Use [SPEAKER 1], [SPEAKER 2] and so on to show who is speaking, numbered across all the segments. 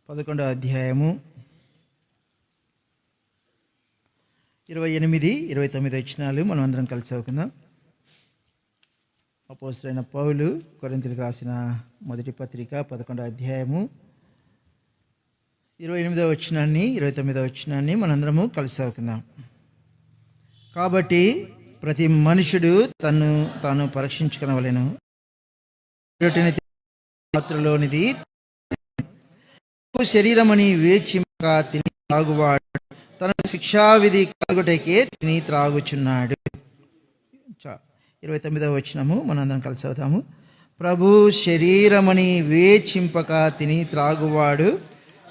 [SPEAKER 1] 11వ అధ్యాయము 28, 29 వచనాలు మనం అందరం కలిసి చదువుకుందాం. అపోస్తలుడైన పౌలు కొరింథీయులకు రాసిన మొదటి పత్రిక 11వ అధ్యాయము 28వ వచనాన్ని 29వ వచనాన్ని మనందరము కలిసి చదువుకుందాం. కాబట్టి ప్రతి మనుషుడు తాను పరీక్షించుకొనవలెను. పాత్రలోనిది శరీరమని వేచింపక తిని త్రాగువాడు తన శిక్షావిధి కలుగుటకే తిని త్రాగుచున్నాడు. 29వ వచనము మనందరం కలిసి చదువుతాము. ప్రభు శరీరమని వేచింపక తిని త్రాగువాడు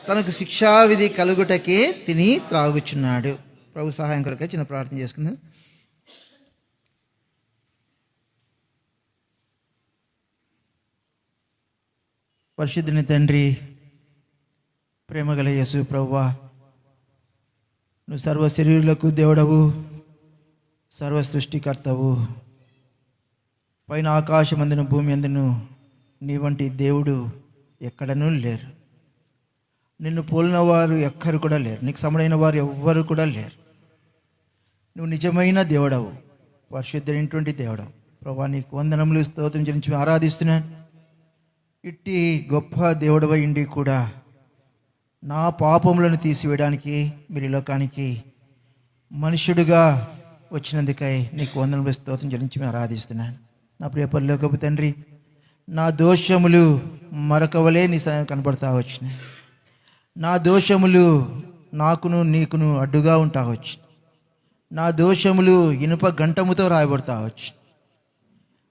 [SPEAKER 1] తనకు శిక్షావిధి కలుగుటకే తిని త్రాగుచున్నాడు. ప్రభు సహాయం కొరకే చిన్న ప్రార్థన చేసుకుందాం. పరిశుద్ధుని తండ్రి, ప్రేమగల యేసు ప్రభువా, నువ్వు సర్వ శరీరులకు దేవుడవు, సర్వ సృష్టికర్తవు. పైన ఆకాశమందును భూమి అందును నీ వంటి దేవుడు ఎక్కడనూ లేరు. నిన్ను పోలిన వారు ఎక్కరు కూడా లేరు. నీకు సముడైన వారు ఎవ్వరు కూడా లేరు. నువ్వు నిజమైన దేవుడవు, పరిశుద్ధుడైనటువంటి దేవుడవు. ప్రభువా, నీకు వందనములు, స్తోత్రం చెల్లించి ఆరాధిస్తున్నాను. ఇట్టి గొప్ప దేవుడవై ఉండి కూడా నా పాపములను తీసివేయడానికి మీరు ఈ లోకానికి మనుష్యుడిగా వచ్చినందుకై నీకు వందనములు, స్తోత్రం చెల్లించి ఆరాధిస్తున్నాను. నా ప్రియ పరలోకపు తండ్రి, నా దోషములు మరొకవలే నీ కనబడతా వచ్చినాయి. నా దోషములు నాకును నీకును అడ్డుగా ఉంటా వచ్చి, నా దోషములు ఇనుప గంటముతో రాయబడతా వచ్చి,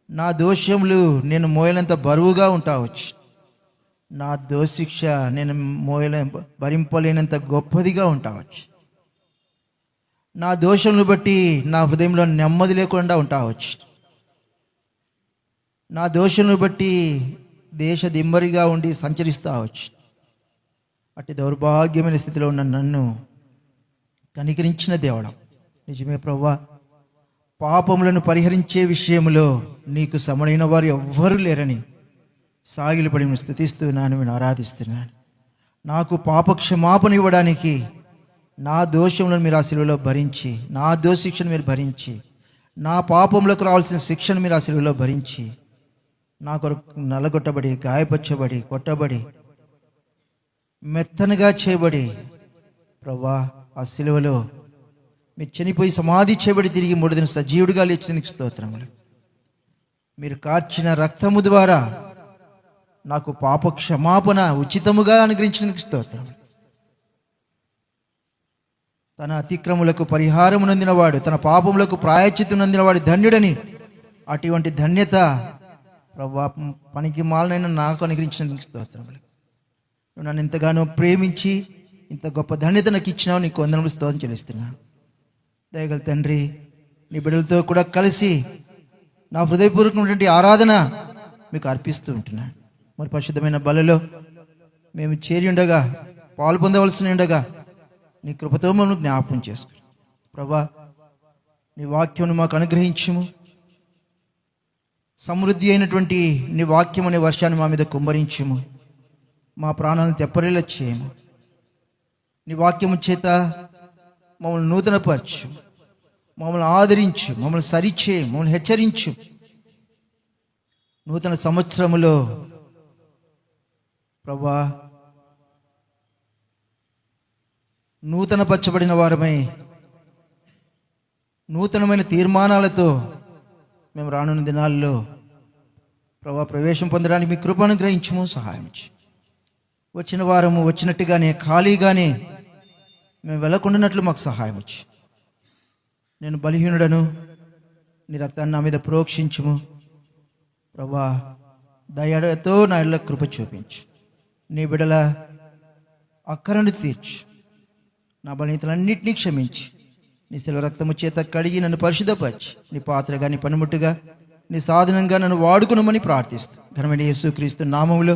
[SPEAKER 1] నా దోషములు నేను మోయలంత బరువుగా ఉంటా వచ్చి, నా దోశిక్ష నేను భరింపలేనంత గొప్పదిగా ఉంటావచ్చు. నా దోషములను బట్టి నా హృదయంలో నెమ్మది లేకుండా ఉంటావచ్చు. నా దోషములను బట్టి దేశ దిమ్మరిగా ఉండి సంచరిస్తావచ్చు. అట్టి దౌర్భాగ్యమైన స్థితిలో ఉన్న నన్ను కనికరించిన దేవుడు నిజమే ప్రభువా. పాపములను పరిహరించే విషయంలో నీకు సముడైన వారు ఎవ్వరూ లేరని సాగిలపడి స్తుతిస్తున్నాను, నేను ఆరాధిస్తున్నాను. నాకు పాప క్షమాపణ ఇవ్వడానికి నా దోషములను మీరు ఆ శిలువలో భరించి, నా దోషశిక్షను మీరు భరించి, నా పాపములకు రావాల్సిన శిక్షను మీరు ఆ శిలువలో భరించి, నా కొరకు నలగొట్టబడి, గాయపరచబడి, కొట్టబడి, మెత్తనగా చేయబడి ప్రభువా ఆ శిలువలో మీరు చనిపోయి సమాధి చేయబడి తిరిగి 3 దిన సజీవుడిగా లేచినందుకు స్తోత్రములు. మీరు కార్చిన రక్తము ద్వారా నాకు పాప క్షమాపణ ఉచితముగా అనుగ్రహించినందుకు స్తోత్రం. తన అతిక్రములకు పరిహారము నందినవాడు, తన పాపములకు ప్రాయశ్చిత్తం నందినవాడు ధన్యుడని అటువంటి ధన్యత ప్రభువా పనికి మాలనైనా నాకు అనుగ్రహించినందుకు స్తోత్రములు. నువ్వు నన్ను ఎంతగానో ప్రేమించి ఇంత గొప్ప ధన్యత నాకు ఇచ్చినావు, నీకు వందనములు, స్తోత్రం చెల్లిస్తున్నా. దయగల తండ్రి, నీ బిడ్డలతో కూడా కలిసి నా హృదయపూర్వకమైనటువంటి ఆరాధన మీకు అర్పిస్తూ ఉంటున్నాను. మరి పరిశుద్ధమైన బలలో మేము చేరి ఉండగా, పాలు పొందవలసి ఉండగా నీ కృపతో మమ్మల్ని జ్ఞాపకం చేసుకో ప్రభా. నీ వాక్యమును మాకు అనుగ్రహించుము. సమృద్ధి అయినటువంటి నీ వాక్యం అనే వర్షాన్ని మా మీద కుమ్మరించుము. మా ప్రాణాలను తెప్పరిలా చేయము. నీ వాక్యము చేత మమ్మల్ని నూతనపరచు, మమ్మల్ని ఆదరించు, మమ్మల్ని సరిచేయి, మమ్మల్ని హెచ్చరించు. నూతన సంవత్సరములో ప్రభువా నూతన పరచబడిన వారమై నూతనమైన తీర్మానాలతో మేము రానున్న దినాల్లో ప్రభువా ప్రవేశం పొందడానికి మీ కృపను గ్రహించము, సహాయం ఇచ్చి వచ్చిన వారము వచ్చినట్టుగానే ఖాళీగానే మేము వెళ్ళకుండానట్లు మాకు సహాయం ఇచ్చి, నేను బలహీనుడను, నీ రక్తాన్ని నా మీద ప్రోక్షించుము ప్రభువా. దయతో నా ఇళ్ళ కృప చూపించు. నీ బిడల అక్కరను తీర్చు. నా బలహీనతలన్నింటినీ క్షమించి నీ శిలువ రక్తము చేత కడిగి నన్ను పరిశుద్ధపరిచి నీ పాత్రగా, నీ పనిముట్టుగా, నీ సాధనంగా నన్ను వాడుకునమని ప్రార్థిస్తూ ఘనమైన యేసుక్రీస్తు నామములో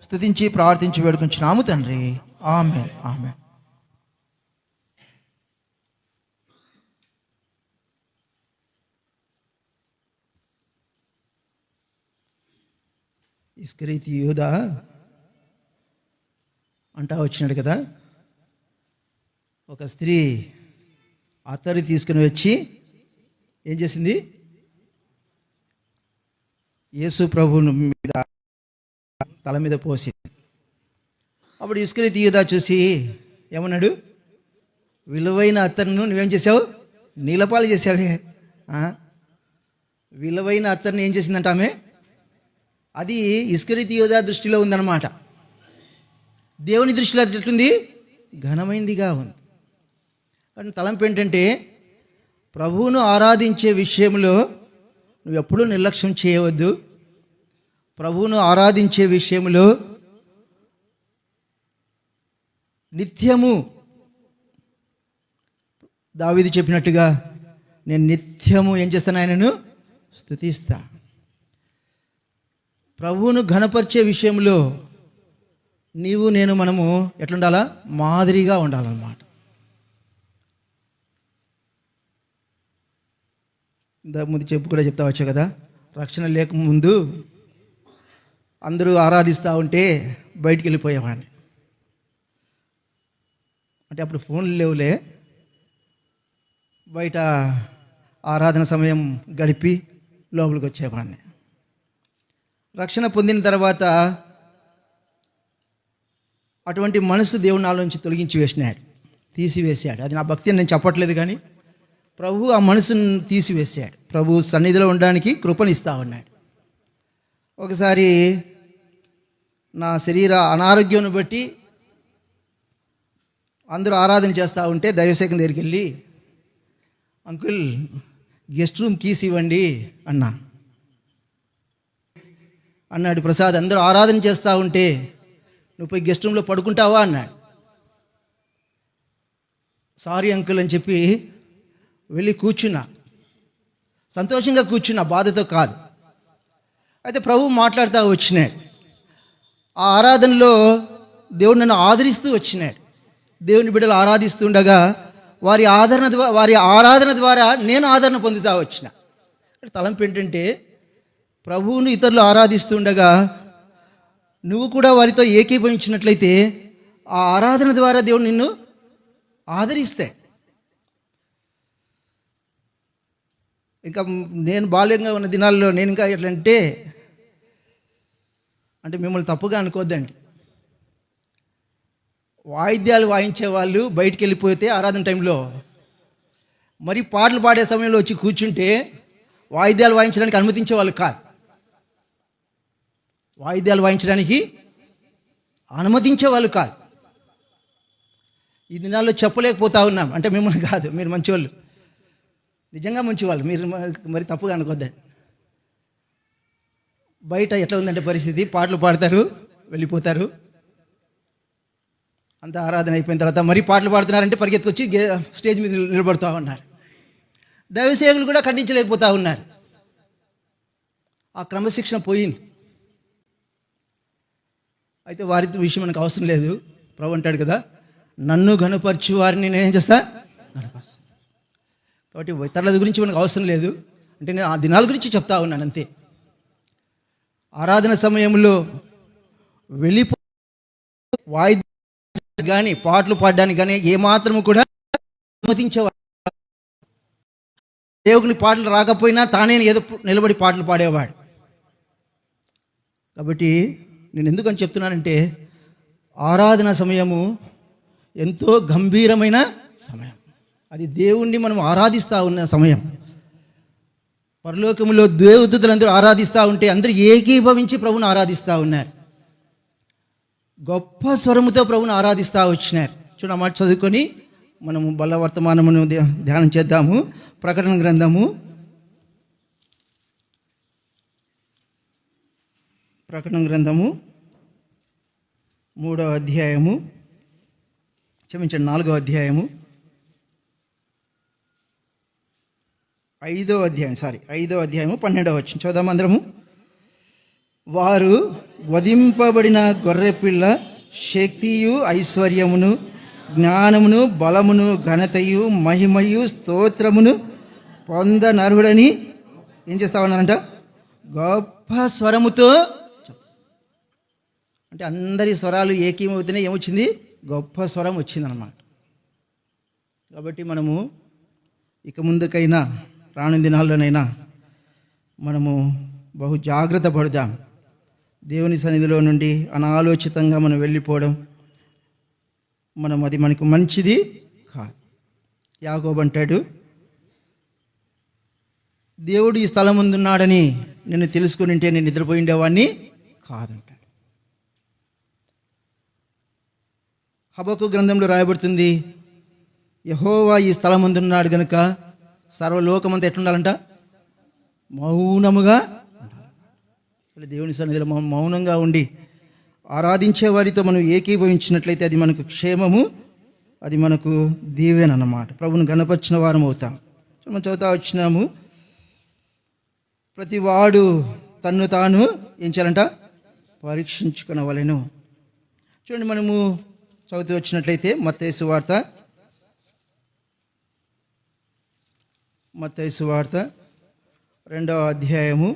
[SPEAKER 1] స్తుతించి ప్రార్థించి వేడుకుంటున్నాము తండ్రి. ఆమేన్, ఆమేన్. ఇస్కరియోతు యూదా అంటా వచ్చినాడు కదా. ఒక స్త్రీ అత్తరు తీసుకుని వచ్చి ఏం చేసింది? యేసు ప్రభువుని మీద తల మీద పోసింది. అప్పుడు ఇస్కరియోతు యూదా చూసి ఏమన్నాడు? విలువైన అత్తరును నువ్వేం చేసావు? నీలపాలు చేసావే. విలువైన అత్తరుని ఏం చేసిందంట ఆమె? అది ఇస్కరియోతు యూదా దృష్టిలో ఉందన్నమాట. దేవుని దృష్టిలో అది ఎట్లుంది? ఘనమైందిగా ఉంది. కానీ తలంపు ఏంటంటే, ప్రభువును ఆరాధించే విషయంలో నువ్వు ఎప్పుడూ నిర్లక్ష్యం చేయవద్దు. ప్రభువును ఆరాధించే విషయంలో నిత్యము దావీదు చెప్పినట్టుగా నేను నిత్యము ఏం చేస్తాను? ఆయనను స్తుతిస్తా. ప్రభువును ఘనపరిచే విషయంలో నీవు నేను మనము ఎట్లుండాలా? మాదిరిగా ఉండాలన్నమాట. ముందు కూడా చెప్తా వచ్చా కదా, రక్షణ లేకముందు అందరూ ఆరాధిస్తూ ఉంటే బయటికి వెళ్ళిపోయేవాడిని. అంటే అప్పుడు ఫోన్లు లేవులే, బయట ఆరాధన సమయం గడిపి లోపలికి వచ్చేవాడిని. రక్షణ పొందిన తర్వాత అటువంటి మనసు దేవుని నాలో నుంచి తొలగించి వేసినాడు, తీసివేశాడు. అది నా భక్తి అని నేను చెప్పట్లేదు, కానీ ప్రభు ఆ మనసును తీసివేశాడు. ప్రభు సన్నిధిలో ఉండడానికి కృపనిస్తూ ఉన్నాడు. ఒకసారి నా శరీర అనారోగ్యం బట్టి అందరూ ఆరాధన చేస్తూ ఉంటే దైవసేకం దగ్గరికి వెళ్ళి, అంకుల్ గెస్ట్ రూమ్ కీస్ ఇవ్వండి అన్నాడు. ప్రసాద్, అందరూ ఆరాధన చేస్తూ ఉంటే నువ్వు పోయి గెస్ట్ రూమ్లో పడుకుంటావా అన్నాడు. సారీ అంకుల్ అని చెప్పి వెళ్ళి కూర్చున్నా. సంతోషంగా కూర్చున్నా, బాధతో కాదు. అయితే ప్రభు మాట్లాడుతూ వచ్చినాడు. ఆ ఆరాధనలో దేవుడు నన్ను ఆదరిస్తూ వచ్చినాడు. దేవుని బిడ్డలు ఆరాధిస్తుండగా వారి ఆరాధన ద్వారా నేను ఆదరణ పొందుతూ వచ్చిన. తలంపు ఏంటంటే, ప్రభువును ఇతరులు ఆరాధిస్తుండగా నువ్వు కూడా వారితో ఏకీభవించినట్లయితే ఆ ఆరాధన ద్వారా దేవుడు నిన్ను ఆదరిస్తే. ఇంకా నేను బాల్యంగా ఉన్న దినాల్లో నేను ఇంకా ఎట్లంటే, అంటే మిమ్మల్ని తప్పుగా అనుకోద్దండి, వాయిద్యాలు వాయించే వాళ్ళు బయటికి వెళ్ళిపోతే ఆరాధన టైంలో మరి పాటలు పాడే సమయంలో వచ్చి కూర్చుంటే వాయిద్యాలు వాయించడానికి అనుమతించే వాళ్ళు కాదు. వాయిద్యాలు వాయించడానికి అనుమతించే వాళ్ళు కాదు. ఈ దినాల్లో చెప్పలేకపోతా ఉన్నాం. అంటే మిమ్మల్ని కాదు, మీరు మంచివాళ్ళు, నిజంగా మంచివాళ్ళు, మీరు మరి తప్పుగా అనుకోద్దండి. బయట ఎట్లా ఉందంటే పరిస్థితి, పాటలు పాడతారు, వెళ్ళిపోతారు. అంత ఆరాధన అయిపోయిన తర్వాత మరి పాటలు పాడుతున్నారంటే పరిగెత్తుకొచ్చి స్టేజ్ మీద నిలబడుతూ ఉన్నారు. దైవసేవకులు కూడా ఖండించలేకపోతూ ఉన్నారు. ఆ క్రమశిక్షణ పోయింది. అయితే వారి విషయం మనకు అవసరం లేదు. ప్రభు అంటాడు కదా, నన్ను ఘనపరచు వారిని నేనేం చేస్తా? ఘనపరుస్తా. కాబట్టి ఇతరుల గురించి మనకు అవసరం లేదు. అంటే నేను ఆ దినాల గురించి చెప్తా ఉన్నాను అంతే. ఆరాధన సమయంలో వెళ్ళిపో వాయిద్యం కానీ పాటలు పాడడానికి కానీ ఏమాత్రము కూడా అనుమతించేవాడు. దేవుని పాటలు రాకపోయినా తానే ఏదో నిలబడి పాటలు పాడేవాడు. కాబట్టి నేను ఎందుకని చెప్తున్నానంటే, ఆరాధన సమయము ఎంతో గంభీరమైన సమయం. అది దేవుణ్ణి మనం ఆరాధిస్తూ ఉన్న సమయం. పరలోకములో దేవదూతలందరూ ఆరాధిస్తూ ఉంటే అందరూ ఏకీభవించి ప్రభువును ఆరాధిస్తూ ఉన్నారు. గొప్ప స్వరముతో ప్రభువును ఆరాధిస్తూ వచ్చినారు. చూడ మాట చదువుకొని మనము బల్ల వర్తమానమును ధ్యానం చేద్దాము. ప్రకటన గ్రంథము 3వ అధ్యాయము, క్షమించండి 4వ అధ్యాయము, 5వ అధ్యాయము 12వ వచనం చదువుదాం అందరము. వారు వధింపబడిన గొర్రెపిల్ల శక్తియు ఐశ్వర్యమును జ్ఞానమును బలమును ఘనతయు మహిమయు స్తోత్రమును పొందనర్హుడని ఏం చేస్తా ఉన్నారంట? గొప్ప స్వరముతో. అంటే అందరి స్వరాలు ఏకీమవుతూనే ఏమొచ్చింది? గొప్ప స్వరం వచ్చిందనమాట. కాబట్టి మనము ఇక ముందుకైనా రానున్న దినాల్లోనైనా మనము బహు జాగ్రత్త పడదాం. దేవుని సన్నిధిలో నుండి అనాలోచితంగా మనం వెళ్ళిపోవడం అది మనకు మంచిది కాదు. యాకోబు అంటాడు, దేవుడు ఈ స్థలం ముందున్నాడని నేను తెలుసుకుని ఉంటే నేను నిద్రపోయిండేవాడిని కాదంటాడు. హబక్కు గ్రంథంలో రాయబడుతుంది, యెహోవా ఈ స్థలం ముందున్నాడు గనుక సర్వలోకమంతా ఎట్లుండాలంట? మౌనముగా ఉండాలి. దేవుని సన్నిధిలో మౌనంగా ఉండి ఆరాధించే వారితో మనం ఏకీభవించినట్లయితే అది మనకు క్షేమము, అది మనకు దీవెన అన్నమాట. ప్రభువును గణపరిచిన వారం అవుతాం. మనం చదువుతా వచ్చినాము, ప్రతి వాడు తన్ను తాను ఏం చేయాలంట? పరీక్షించుకొనవలెను. చూడండి, మనము చదువుతూ వచ్చినట్లయితే మత్తయి సువార్త 2వ అధ్యాయము,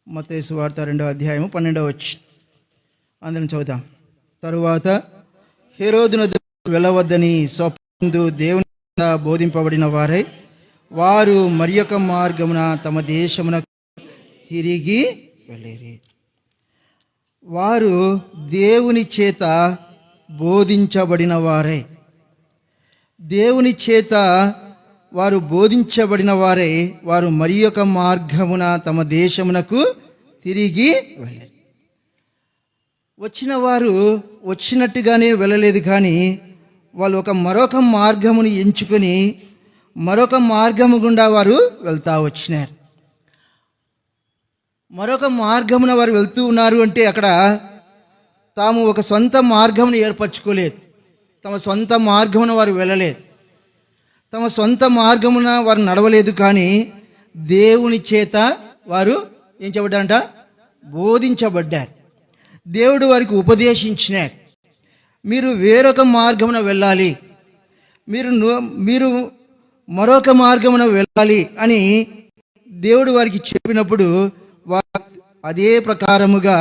[SPEAKER 1] మత్తయి సువార్త 2వ అధ్యాయము 12వ వచనం అందరం చదువుతాం. తరువాత హేరోదును వెళ్ళవద్దని స్వప్నందు దేవుని బోధింపబడిన వారై వారు మరియొక మార్గమున తమ దేశమునకు తిరిగి వెళ్ళిరి. వారు దేవుని చేత బోధించబడిన వారై, దేవుని చేత వారు బోధించబడిన వారై వారు మరియొక మార్గమున తమ దేశమునకు తిరిగి వెళ్ళారు. వచ్చిన వారు వచ్చినట్టుగానే వెళ్ళలేదు, కానీ వాళ్ళు మరొక మార్గమును ఎంచుకొని మరొక మార్గము గుండా వారు వెళ్తా వచ్చినారు. మరొక మార్గమున వారు వెళ్తూ ఉన్నారు అంటే అక్కడ తాము ఒక సొంత మార్గమును ఏర్పరచుకోలేదు, తమ సొంత మార్గమున వారు వెళ్ళలేదు, తమ సొంత మార్గమున వారు నడవలేదు, కానీ దేవుని చేత వారు ఏం చేయబడ్డారంట? బోధించబడ్డారు. దేవుడు వారికి ఉపదేశించినాడు, మీరు వేరొక మార్గమున వెళ్ళాలి, మీరు మరొక మార్గమున వెళ్ళాలి అని దేవుడు వారికి చెప్పినప్పుడు వారు అదే ప్రకారముగా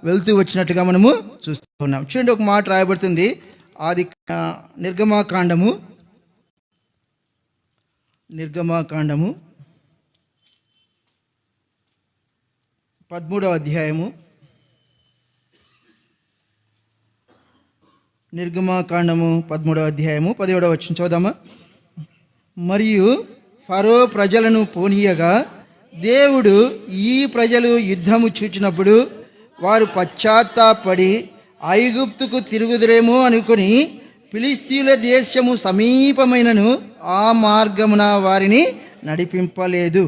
[SPEAKER 1] వెళ్తూ వచ్చినట్టుగా మనము చూస్తున్నాం. చూడండి, ఒక మాట రాయబడుతుంది, ఆది నిర్గమాకాండము 13వ అధ్యాయము, నిర్గమాకాండము 13వ అధ్యాయము 17వ వచనం చదువుదామా? మరియు ఫరో ప్రజలను పోనీయగా దేవుడు ఈ ప్రజలు యుద్ధము చూచినప్పుడు వారు పశ్చాత్తాపడి ఐగుప్తుకు తిరుగుదురేమో అనుకుని ఫిలిష్తీయుల దేశము సమీపమైనను ఆ మార్గమున వారిని నడిపింపలేదు.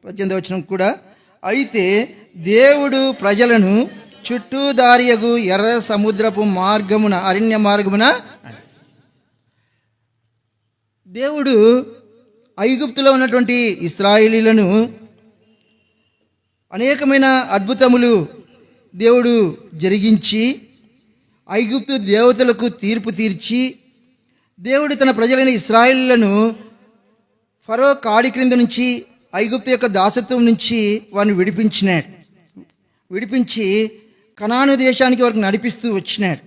[SPEAKER 1] 18వ వచనం కూడా, అయితే దేవుడు ప్రజలను చుట్టూ దారియగు ఎర్ర సముద్రపు మార్గమున, అరణ్య మార్గమున, దేవుడు ఐగుప్తులో ఉన్నటువంటి ఇశ్రాయేలీలను అనేకమైన అద్భుతములు దేవుడు జరిగించి ఐగుప్తు దేవతలకు తీర్పు తీర్చి దేవుడు తన ప్రజలైన ఇశ్రాయేలీలను ఫరో కాడి క్రింద నుంచి, ఐగుప్తు యొక్క దాసత్వం నుంచి వారిని విడిపించి కనాను దేశానికి వారికి నడిపిస్తూ వచ్చినాడు.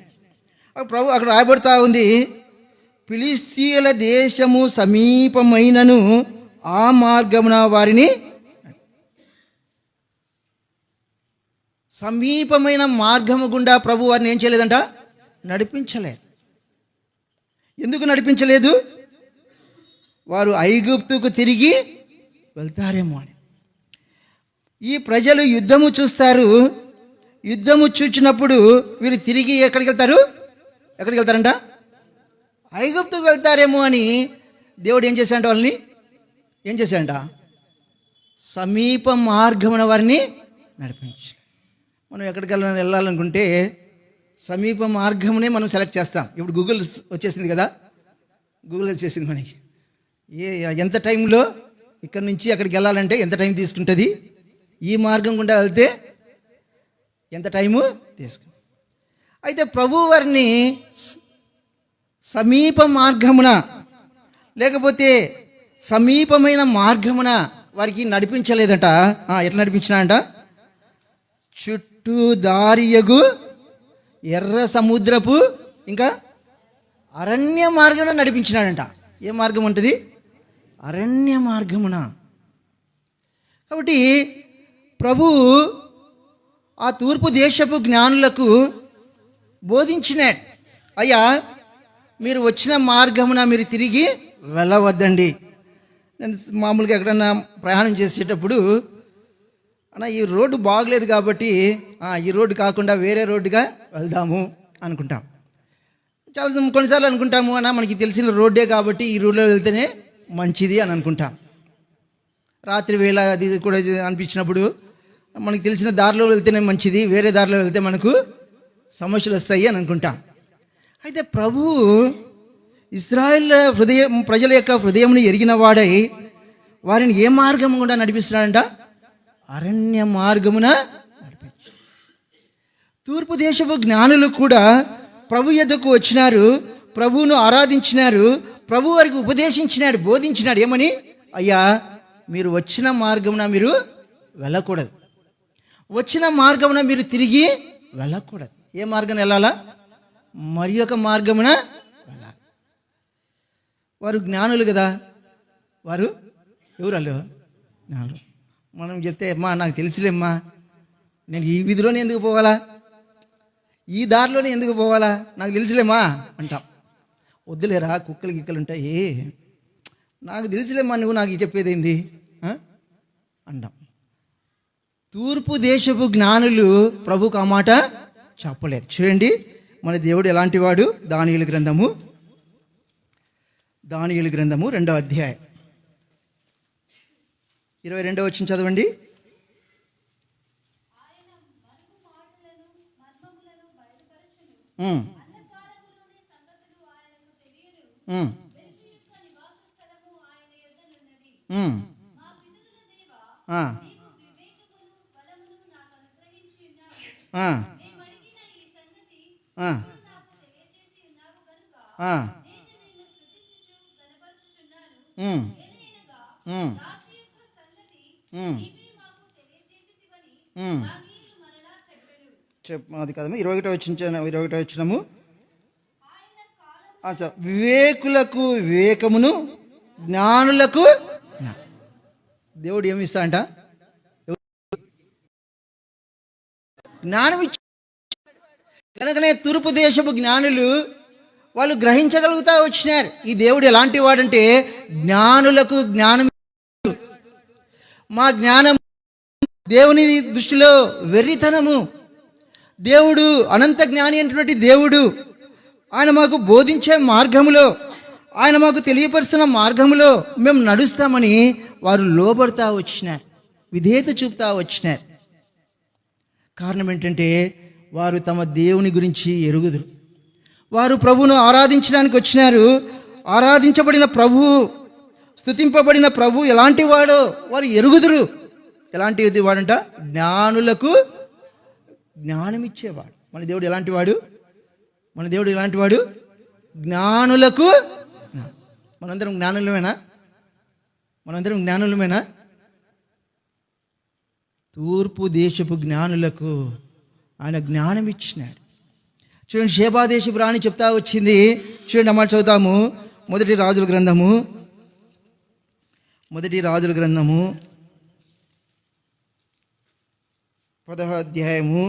[SPEAKER 1] ప్రభు అక్కడ రాయబడతా ఉంది, ఫిలిష్తీయుల దేశము సమీపమైనను ఆ మార్గమున వారిని, సమీపమైన మార్గము గుండా ప్రభు వారిని ఏం చేయలేదంట? నడిపించలేదు. ఎందుకు నడిపించలేదు? వారు ఐగుప్తుకు తిరిగి వెళ్తారేమో అని. ఈ ప్రజలు యుద్ధము చూస్తారు, యుద్ధము చూచినప్పుడు వీరు తిరిగి ఎక్కడికి వెళ్తారంట? ఐగుప్తుకు వెళ్తారేమో అని దేవుడు ఏం చేశాడంట? వాళ్ళని ఏం చేశాడంట? సమీప మార్గమున వారిని నడిపించి. మనం ఎక్కడికి వెళ్ళాలనుకుంటే సమీప మార్గమునే మనం సెలెక్ట్ చేస్తాం. ఇప్పుడు గూగుల్ వచ్చేసింది కదా, గూగుల్ వచ్చేసింది మనకి. ఎంత టైంలో ఇక్కడ నుంచి అక్కడికి వెళ్ళాలంటే ఎంత టైం తీసుకుంటుంది, ఈ మార్గం గుండా వెళ్తే ఎంత టైము తీసుకుంటుంది. అయితే ప్రభు వారిని సమీప మార్గమున లేకపోతే సమీపమైన మార్గమున వారికి నడిపించలేదట. ఎట్లా నడిపించినా అంట? చుట్టూ దారియగు ఎర్ర సముద్రపు ఇంకా అరణ్య మార్గమున నడిపించినాడంట. ఏ మార్గం ఉంటుంది? అరణ్య మార్గమున. కాబట్టి ప్రభు ఆ తూర్పు దేశపు జ్ఞానులకు బోధించినాడు, అయ్యా మీరు వచ్చిన మార్గమున మీరు తిరిగి వెళ్ళవద్దండి. నేను మామూలుగా ఎక్కడన్నా ప్రయాణం చేసేటప్పుడు అన్న ఈ రోడ్డు బాగలేదు కాబట్టి ఈ రోడ్డు కాకుండా వేరే రోడ్డుగా వెళ్దాము అనుకుంటాం. చాలా కొన్నిసార్లు అనుకుంటాము అన్న మనకి తెలిసిన రోడ్డే కాబట్టి ఈ రోడ్లో వెళ్తేనే మంచిది అని అనుకుంటాం. రాత్రి వేళ అది కూడా అనిపించినప్పుడు మనకి తెలిసిన దారిలో వెళ్తేనే మంచిది, వేరే దారిలో వెళ్తే మనకు సమస్యలు వస్తాయి అని అనుకుంటాం. అయితే ప్రభువు ఇశ్రాయేల్ ప్రజల యొక్క హృదయంను ఎరిగిన వాడై వారిని ఏ మార్గం గుండా నడిపిస్తున్నాడంట? అరణ్య మార్గమున నడిపించు. తూర్పు దేశపు జ్ఞానులు కూడా ప్రభు యొద్దకు వచ్చినారు, ప్రభువును ఆరాధించినారు, ప్రభు వారికి ఉపదేశించినాడు, బోధించినాడు. ఏమని? అయ్యా మీరు వచ్చిన మార్గమున మీరు వెళ్ళకూడదు, వచ్చిన మార్గమున మీరు తిరిగి వెళ్ళకూడదు. ఏ మార్గం వెళ్ళాలా? మరి ఒక మార్గమున వెళ్ళాలి. వారు జ్ఞానులు కదా. వారు ఎవరు? జ్ఞానులు. మనం చెప్తే అమ్మా నాకు తెలిసిలేమ్మా, నేను ఈ వీధిలోనే ఎందుకు పోవాలా, ఈ దారిలోనే ఎందుకు పోవాలా, నాకు తెలిసిలేమ్మా అంటాం. వద్దులేరా కుక్కలు గిక్కలు ఉంటాయి, నాకు తెలిసిలేమ్మా నువ్వు నాకు చెప్పేది ఏంది అంటాం. తూర్పు దేశపు జ్ఞానులు ప్రభుకు ఆ మాట చెప్పలేదు. చూడండి మన దేవుడు ఎలాంటి వాడు. దానియేలు గ్రంథము 2వ అధ్యాయం 22వ వచనం చదవండి. అది కదమ్మా 21వ వచనము. వివేకులకు వివేకమును జ్ఞానులకు దేవుడు ఏమి ఇస్తా అంట? జ్ఞానం ఇచ్చి. కనుకనే తూర్పు దేశపు జ్ఞానులు వాళ్ళు గ్రహించగలుగుతా వచ్చినారు ఈ దేవుడు ఎలాంటి వాడంటే జ్ఞానులకు జ్ఞానం. మా జ్ఞానం దేవుని దృష్టిలో వెర్రితనము. దేవుడు అనంత జ్ఞాని అయినటువంటి దేవుడు, ఆయన మాకు బోధించే మార్గములో, ఆయన మాకు తెలియపరుస్తున్న మార్గములో మేము నడుస్తామని వారు లోబడతా వచ్చినారు, విధేయత చూపుతా వచ్చినారు. కారణం ఏంటంటే వారు తమ దేవుని గురించి ఎరుగుదురు. వారు ప్రభువును ఆరాధించడానికి వచ్చినారు. ఆరాధించబడిన ప్రభు, స్తుతింపబడిన ప్రభు ఎలాంటి వాడో వారు ఎరుగుదురు. ఎలాంటి వాడంట? జ్ఞానులకు జ్ఞానం ఇచ్చేవాడు. మన దేవుడు ఎలాంటి వాడు? మన దేవుడు ఎలాంటి వాడు? జ్ఞానులకు. మనందరం జ్ఞానులమేనా? మనందరం జ్ఞానులమేనా? తూర్పు దేశపు జ్ఞానులకు ఆయన జ్ఞానం ఇచ్చినాడు. చూడండి, షేబా దేశపు రాణి చెప్తా వచ్చింది. చూడండి అమ్మ, చదువుతాము. మొదటి రాజుల గ్రంథము 10వ అధ్యాయము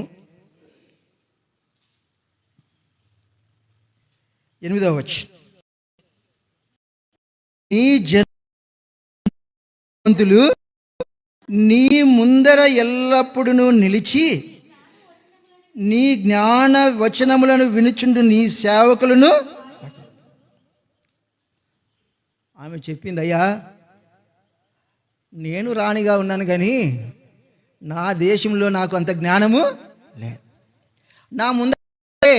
[SPEAKER 1] 8వ వచనం. నీ జనవంతులు నీ ముందర ఎల్లప్పుడూ నిలిచి నీ జ్ఞాన వచనములను వినుచుండు నీ సేవకులను. ఆమె చెప్పింది, అయ్యా నేను రాణిగా ఉన్నాను కానీ నా దేశంలో నాకు అంత జ్ఞానము లేదు. నా ముందే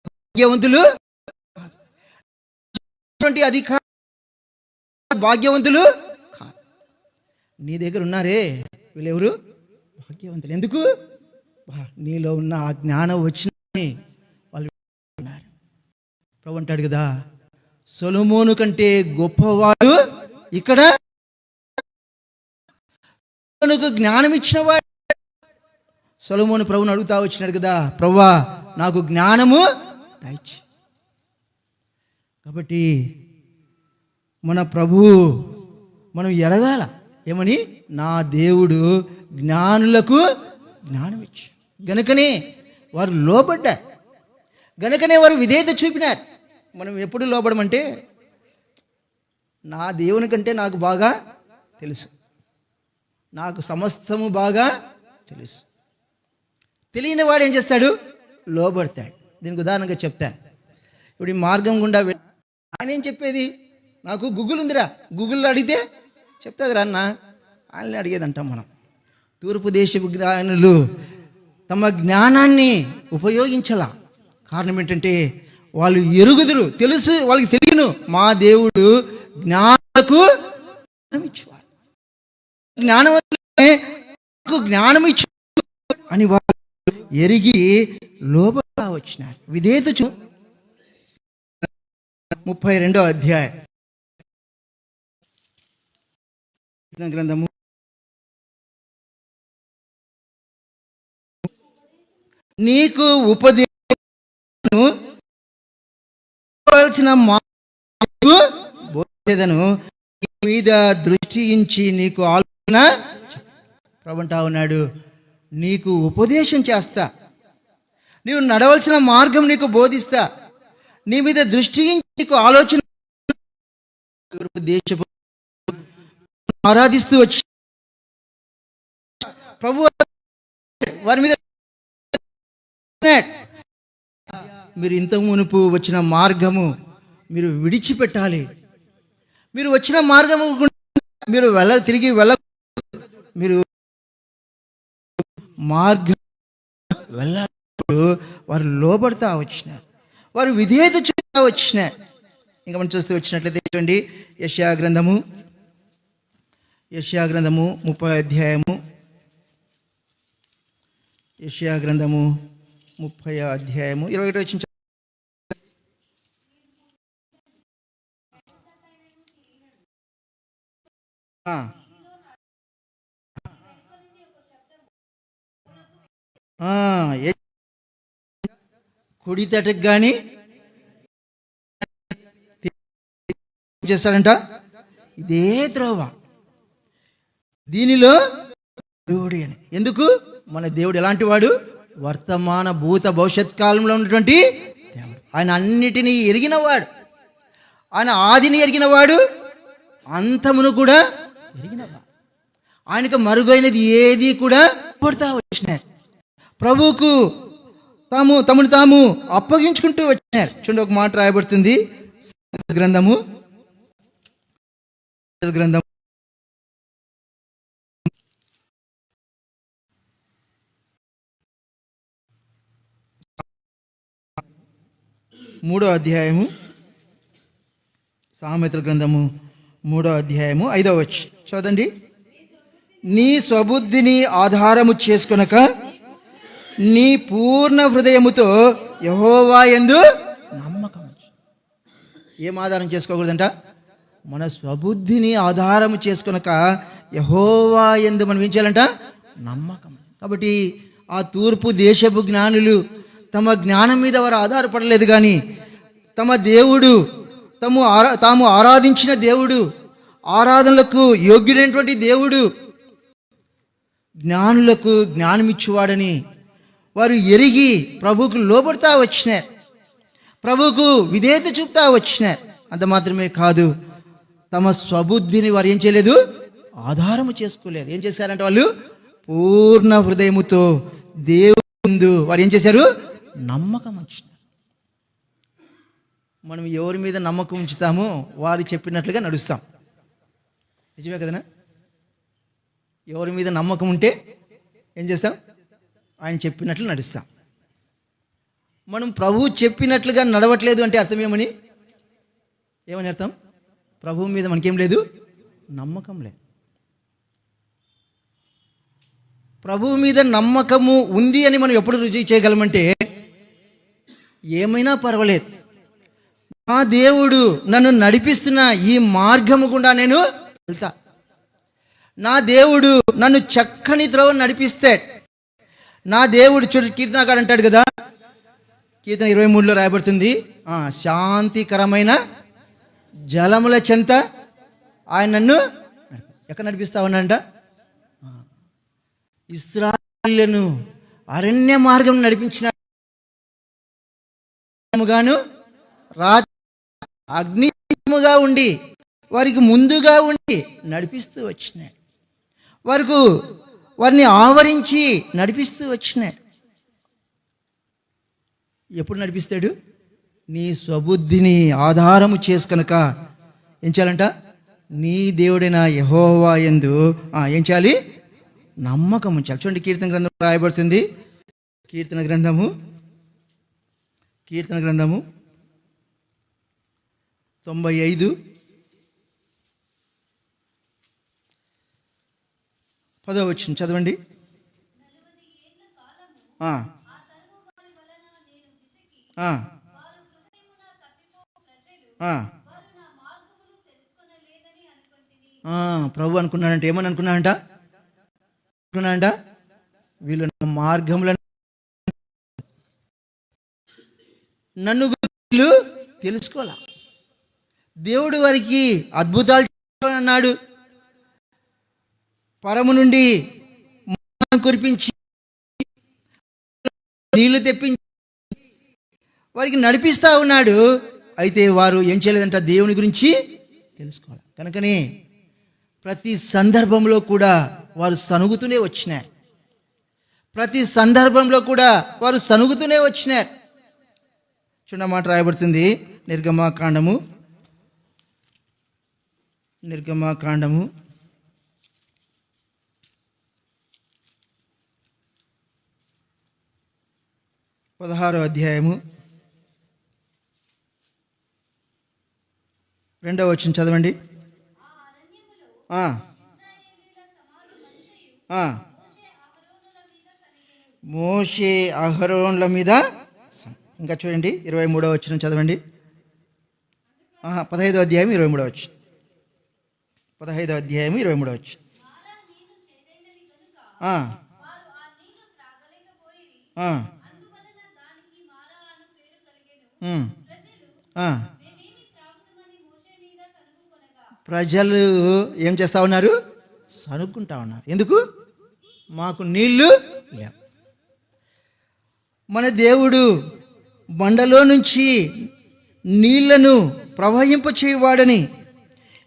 [SPEAKER 1] భాగ్యవంతులు అధికార భాగ్యవంతులు కాదు. నీ దగ్గర ఉన్నారే వీళ్ళెవరు? భాగ్యవంతులు. ఎందుకు? నీలో ఉన్న ఆ జ్ఞానం వచ్చిందని వాళ్ళు ఉన్నారు. ప్రభు అంటాడు కదా, సొలొమోను కంటే గొప్పవాడు ఇక్కడ జ్ఞానం ఇచ్చిన వాడు. సొలొమోను ప్రభువుని అడుగుతా వచ్చినాడు కదా, ప్రభువా నాకు జ్ఞానము దయచేయి. కాబట్టి మన ప్రభువు మనం ఎరగాల ఏమని, నా దేవుడు జ్ఞానులకు జ్ఞానం ఇచ్చు. గనుకనే వారు లోబడ్డారు, గనుకనే వారు విధేయత చూపినారు. మనం ఎప్పుడు లోబడమంటే, నా దేవుని కంటే నాకు బాగా తెలుసు, నాకు సమస్తము బాగా తెలుసు. తెలియని వాడు ఏం చేస్తాడు? లోబడతాడు. దీనికి ఉదాహరణగా చెప్తాను. ఇప్పుడు ఈ మార్గం గుండా ఆయన ఏం చెప్పేది, నాకు గూగుల్ ఉందిరా, గూగుల్లో అడిగితే చెప్తుంది రా అన్న, ఆయనని అడిగేదంటాం మనం. తూర్పు దేశపు జ్ఞానులు తమ జ్ఞానాన్ని ఉపయోగించాల. కారణం ఏంటంటే వాళ్ళు ఎరుగుదురు, తెలుసు, వాళ్ళకి తెలియను మా దేవుడు జ్ఞానకు జ్ఞానం ఇచ్చేవాడు, జ్ఞానవంతులకు జ్ఞానం ఇచ్చు అని వాళ్ళు ఎరిగి లోబడా వచ్చినారు. విధేయత 32వ అధ్యాయం గ్రంథము. నీకు ఉపదేశను బోధేదను మీద దృష్టి ఉంచి నీకు ఆలోచన ప్రభుంటా ఉన్నాడు. నీకు ఉపదేశం చేస్తా, నీవు నడవలసిన మార్గం నీకు బోధిస్తా, నీ మీద దృష్టి నీకు ఆలోచన. దేశపు ఆరాధిస్తూ వచ్చి ప్రభు వారి మీద మీరు ఇంతకు మునుపు వచ్చిన మార్గము మీరు విడిచిపెట్టాలి. మీరు వచ్చిన మార్గము మీరు తిరిగి మీరు మార్గం వెళ్ళాలి. వారు లోబడతా వచ్చినారు, వారు విధేయత చూపుతా వచ్చినారు. ఇంకా మనం చూస్తూ వచ్చినట్లయితే చూడండి, యెషయా గ్రంథము 30వ అధ్యాయము. యెషయా గ్రంథము 30వ అధ్యాయము 21వ వచనం. కుడి తటకు కానీ చేస్తాడంట, ఇదే త్రోవ, దీనిలో దేవుడు అని. ఎందుకు? మన దేవుడు ఎలాంటి వాడు? వర్తమాన భూత భవిష్యత్ కాలంలో ఉన్నటువంటి దేవుడు. ఆయన అన్నిటినీ ఎరిగినవాడు, ఆయన ఆదిని ఎరిగినవాడు, అంతమును కూడా ఎరిగినవాడు. ఆయనకు మరుగైనది ఏది కూడా పడతా వచ్చినారు. ప్రభువుకు తమను తాము అప్పగించుకుంటూ వచ్చినారు. చూడండి, ఒక మాట రాయబడుతుంది గ్రంథము 3వ అధ్యాయము, సామెతల గ్రంథము 3వ అధ్యాయము 5వ వచనం చదవండి. నీ స్వబుద్ధిని ఆధారము చేసుకొనక నీ పూర్ణ హృదయముతో యెహోవా యందు నమ్మకం. ఏం ఆధారం చేసుకోకూడదంట? మన స్వబుద్ధిని ఆధారము చేసుకొనక యెహోవా యందు మనం ఏం చేయాలంట? నమ్మకం. కాబట్టి ఆ తూర్పు దేశపు జ్ఞానులు తమ జ్ఞానం మీద వారు ఆధారపడలేదు, కానీ తమ దేవుడు, తాము ఆరాధించిన దేవుడు, ఆరాధనలకు యోగ్యుడైనటువంటి దేవుడు జ్ఞానులకు జ్ఞానమిచ్చువాడని వారు ఎరిగి ప్రభువుకు లోబడతా వచ్చినారు, ప్రభువుకు విధేయత చూపుతా వచ్చినారు. అంత మాత్రమే కాదు, తమ స్వబుద్ధిని వారు ఏం చేయలేదు? ఆధారము చేసుకోలేదు. ఏం చేశారంటే వాళ్ళు పూర్ణ హృదయముతో దేవుని ముందు వారు ఏం చేశారు? నమ్మకం ఉంచినారు. మనం ఎవరి మీద నమ్మకం ఉంచుతామో వారు చెప్పినట్లుగా నడుస్తాం. నిజమే కదనా? ఎవరి మీద నమ్మకం ఉంటే ఏం చేస్తాం? ఆయన చెప్పినట్లు నడుస్తాం. మనం ప్రభువు చెప్పినట్లుగా నడవట్లేదు అంటే అర్థం ఏమని అర్థం? ప్రభువు మీద మనకేం లేదు? నమ్మకం లేదు. ప్రభువు మీద నమ్మకము ఉంది అని మనం ఎప్పుడు రుజువు చేయగలమంటే, ఏమైనా పర్వాలేదు, నా దేవుడు నన్ను నడిపిస్తున్న ఈ మార్గము గుండా నేను వెళ్తా, నా దేవుడు నన్ను చక్కని త్రోవ నడిపిస్తాడు, నా దేవుడు చూడు, కీర్తనకాడు అంటాడు కదా, కీర్తన 23లో రాయబడుతుంది, శాంతికరమైన జలముల చెంత ఆయన నన్ను ఎక్కడ నడిపిస్తా ఉన్నాడంట? ఇశ్రాయేలును అరణ్య మార్గం నడిపించినగాను రాత్రి అగ్నిముగా ఉండి వారికి ముందుగా ఉండి నడిపిస్తూ వచ్చినాడు. వారిని ఆవరించి నడిపిస్తూ వచ్చినాడు. ఎప్పుడు నడిపిస్తాడు? నీ స్వబుద్ధిని ఆధారము చేసుకనుక ఏం చేయాలంట? నీ దేవుడైన యెహోవా యందు ఏం చేయాలి? నమ్మకం ఉంచాలి. చూడండి, కీర్తన గ్రంథం రాయబడుతుంది. కీర్తన గ్రంథము 95 10వ వచనం చదవండి. ప్రభు అనుకున్నాడంట. ఏమని అనుకున్నాడంట? వీళ్ళు నా మార్గములను నన్ను వీళ్ళు తెలుసుకోవాలా. దేవుడు వారికి అద్భుతాలు అన్నాడు. పరము నుండి కురిపించి నీళ్లు తెప్పించి వారికి నడిపిస్తా ఉన్నాడు. అయితే వారు ఏం చేయలేదంట? దేవుని గురించి తెలుసుకోవాలి. కనుకనే ప్రతి సందర్భంలో కూడా వారు సనుగుతూనే వచ్చినారు. చూడ మాట రాయబడుతుంది నిర్గమాకాండము 16వ అధ్యాయము 2వ వచనం చదవండి. మోషే అహరోన్ల మీద. ఇంకా చూడండి 23వ వచనం చదవండి. 15వ అధ్యాయం 23వ వచనం. 15వ అధ్యాయం 23వ వచనం. ప్రజలు ఏం చేస్తా ఉన్నారు? సనుక్కుంటా ఉన్నారు. ఎందుకు? మాకు నీళ్లు లేవు. మన దేవుడు బండలో నుంచి నీళ్లను ప్రవహింపచేయువాడని,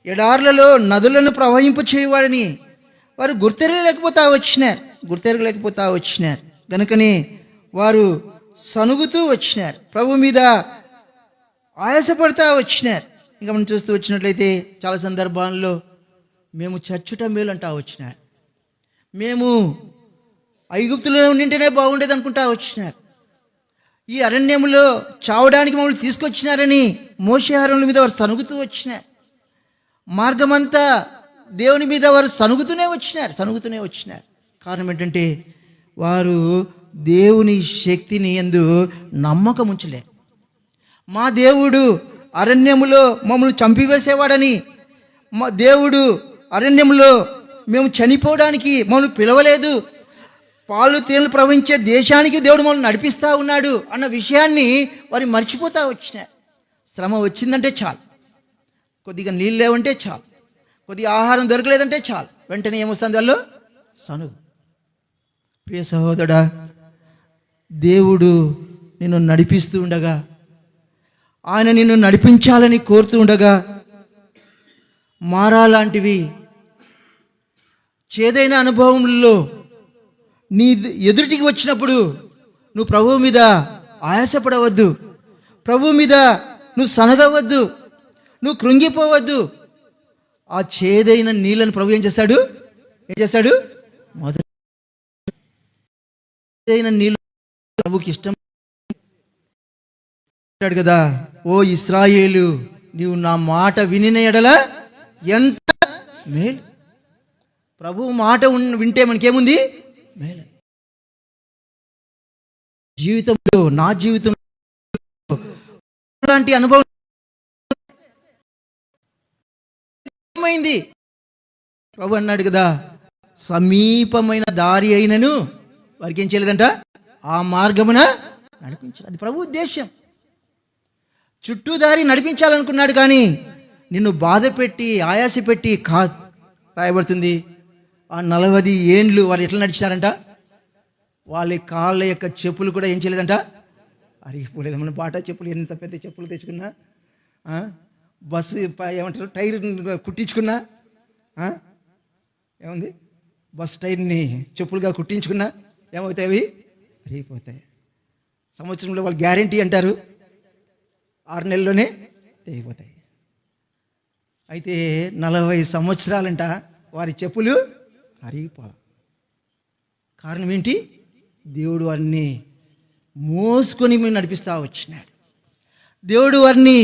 [SPEAKER 1] ఎడార్లలో నదులను ప్రవహింపచేయువాడని వారు గుర్తెరగలేకపోతా వచ్చినారు. కనుకనే వారు సనుగుతూ వచ్చినారు, ప్రభు మీద ఆయాసపడతా వచ్చినారు. ఇంకా మనం చూస్తూ వచ్చినట్లయితే చాలా సందర్భాల్లో మేము చచ్చుట మేలు అంటా వచ్చినారు. మేము ఐగుప్తులో ఉండింటేనే బాగుండేది అనుకుంటా వచ్చినారు. ఈ అరణ్యములో చావడానికి మమ్మల్ని తీసుకొచ్చినారని మోషే అహరోనుల మీద వారు సనుగుతూ వచ్చినారు. మార్గమంతా దేవుని మీద వారు సనుగుతూనే వచ్చినారు. కారణం ఏంటంటే వారు దేవుని శక్తిని యందు నమ్మకం ఉంచలేరు. మా దేవుడు అరణ్యములో మమ్మల్ని చంపివేసేవాడని, మా దేవుడు అరణ్యములో మేము చనిపోవడానికి మమ్మల్ని పిలవలేదు, పాలు తేనెలు ప్రవహించే దేశానికి దేవుడు మమ్మల్ని నడిపిస్తూ ఉన్నాడు అన్న విషయాన్ని వారు మర్చిపోతా వచ్చినారు. శ్రమ వచ్చిందంటే చాలు, కొద్దిగా నీళ్ళు లేవంటే చాలు, కొద్దిగా ఆహారం దొరకలేదంటే చాలు, వెంటనే ఏమొస్తుంది? వాళ్ళు సనుగు. ప్రియ సహోదరుడా, దేవుడు నిన్ను నడిపిస్తూ ఉండగా, ఆయన నిన్ను నడిపించాలని కోరుతూ ఉండగా, మారాలాంటివి చేదైన అనుభవంలో నీ ఎదుటికి వచ్చినప్పుడు నువ్వు ప్రభువు మీద ఆయాసపడవద్దు, ప్రభువు మీద నువ్వు సనగవద్దు, నువ్వు కృంగిపోవద్దు. ఆ చేదైన నీళ్ళను ప్రభు ఏం చేస్తాడు? మొదలైన నీళ్ళు ప్రభుకి ఇష్టం కదా. ఓ ఇశ్రాయేలు, నీవు నా మాట వినిన ఎడల ఎంత మేలు. ప్రభు మాట వింటే మనకేముంది? మేలు. జీవితంలో, నా జీవితంలో లాంటి అనుభవం ఏమైంది? ప్రభు అన్నాడు కదా, సమీపమైన దారి అయినను వారికి ఏం చేయలేదంట, ఆ మార్గమున నడిపించాలి. అది ప్రభు ఉద్దేశం. చుట్టూ దారి నడిపించాలనుకున్నాడు, కానీ నిన్ను బాధ పెట్టి ఆయాస పెట్టి కాదు. రాయబడుతుంది, ఆ 40 ఏండ్లు వారు ఎట్లా నడిచారంట, వాళ్ళ కాళ్ళ యొక్క చెప్పులు కూడా ఏం చేయలేదంట, అరిగిపోలేదు. మన బాటా చెప్పులు ఎంత పెద్ద చెప్పులు తెచ్చుకున్నా, బస్సు ఏమంటారు టైర్ కుట్టించుకున్నా, ఏముంది బస్ టైర్ని చెప్పులుగా కుట్టించుకున్నా ఏమవుతాయి, అవి అరిగిపోతాయి. సంవత్సరంలో వాళ్ళు గ్యారంటీ అంటారు, 6 నెలల్లోనే తెగిపోతాయి. అయితే 40 సంవత్సరాలంట వారి చెప్పులు అరిగిపోవాలి. కారణం ఏంటి? దేవుడు వారిని మోసుకొని మేము నడిపిస్తూ వచ్చినాడు. దేవుడు వారిని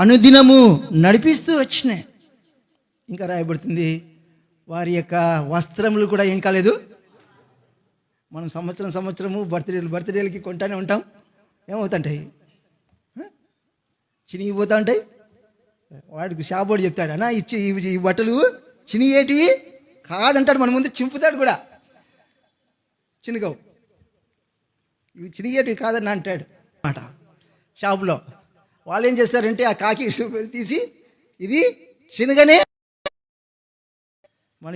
[SPEAKER 1] అనుదినము నడిపిస్తూ వచ్చినాయి. ఇంకా రాయబడుతుంది, వారి యొక్క వస్త్రములు కూడా ఏం కాలేదు. మనం సంవత్సరము బర్త్డేలకి కొంటానే ఉంటాం, ఏమవుతుంటాయి, చినిగిపోతూ ఉంటాయి. వాడికి షాప్ వాడు చెప్తాడు, అన్నా ఈ బట్టలు చినిగేటివి కాదంటాడు, మన ముందు చింపుతాడు కూడా, చినిగవు, ఇవి చినిగేటివి కాదని అంటాడు అన్నమాట. షాపులో వాళ్ళు ఏం చేస్తారంటే ఆ కాకి తీసి ఇది చినగనే మన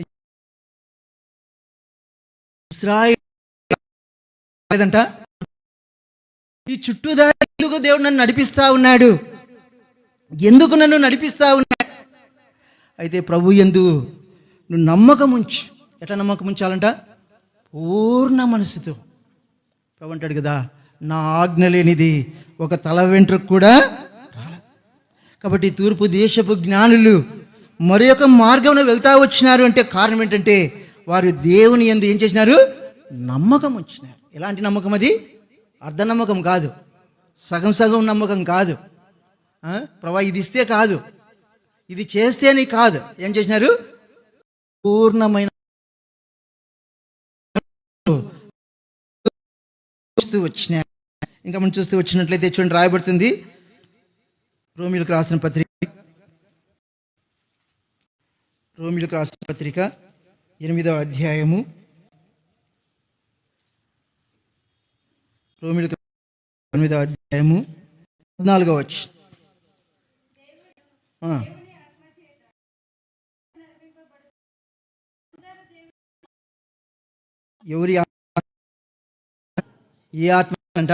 [SPEAKER 1] లేదంట, ఈ చుట్టూదారి దేవుడు నన్ను నడిపిస్తా ఉన్నాడు. ఎందుకు నన్ను నడిపిస్తా ఉన్నాడు? అయితే ప్రభు యందు నువ్వు నమ్మకం ఉంచు. ఎట్లా నమ్మకం ఉంచాలంట? పూర్ణ మనసుతో. ప్రభు అంటాడు కదా, నా ఆజ్ఞ లేనిది ఒక తల వెంట్రుకు కూడా రాలేదు. కాబట్టి తూర్పు దేశపు జ్ఞానులు మరి ఒక మార్గంలో వెళ్తా వచ్చినారు అంటే కారణం ఏంటంటే వారు దేవుని యందు ఏం చేసినారు? నమ్మకం ఉంచినారు. ఎలాంటి నమ్మకం అది? అర్ధ నమ్మకం కాదు, సగం నమ్మకం కాదు, ప్రభా ఇది ఇస్తే కాదు, ఇది చేస్తేనే కాదు. ఏం చేసినారు? పూర్ణమైన వచ్చినారు. ఇంకా మనం చూస్తూ వచ్చినట్లయితే చూడండి, రాయబడుతుంది రోమీయులకు రాసిన పత్రిక 8వ అధ్యాయము, రోమీయులకు 8వ అధ్యాయము 14వ వచనం. ఎవరి ఏ ఆత్మ అంట?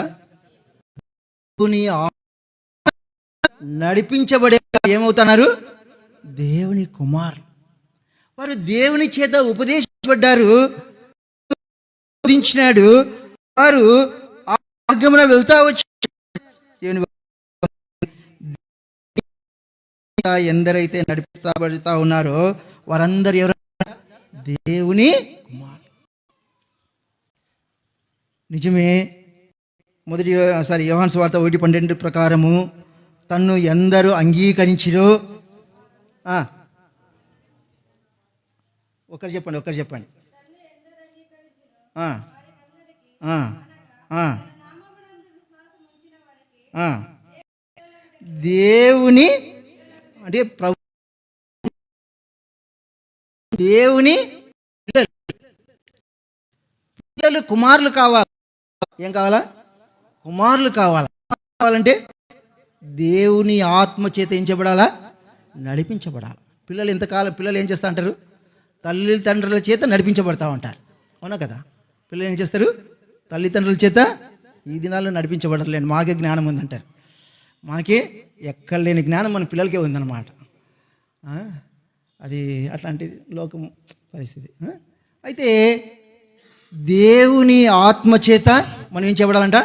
[SPEAKER 1] నడిపించబడే ఏమవుతున్నారు? దేవుని కుమారులు. వారు దేవుని చేత ఉపదేశించబడ్డారు, వారు ఆ మార్గమున వెళ్తా వచ్చి ఎందరైతే నడిపిస్తబడుతా ఉన్నారో వారందరూ ఎవరు? దేవుని కుమారులు. నిజమే, యోహాను సువార్త 1:12 ప్రకారము తన్ను ఎందరూ అంగీకరించిరో, ఒకరు చెప్పండి. దేవుని అంటే దేవుని పిల్లలు కుమారులు కావాలి. ఏం కావాలా? కుమారులు కావాలంటే దేవుని ఆత్మ చేత ఏం చేయబడాలా? నడిపించబడాలి. పిల్లలు ఏం చేస్తూ అంటారు? తల్లిదండ్రుల చేత నడిపించబడతా ఉంటారు, అవునా కదా? పిల్లలు ఏం చేస్తారు? తల్లిదండ్రుల చేత ఈ దినాల్లో నడిపించబడలేండి, మాకే జ్ఞానం ఉందంటారు. మాకే ఎక్కడ లేని జ్ఞానం మన పిల్లలకే ఉందన్నమాట. అది అట్లాంటి లోకం పరిస్థితి. అయితే దేవుని ఆత్మ చేత మనం ఏం చేయబడాలంట?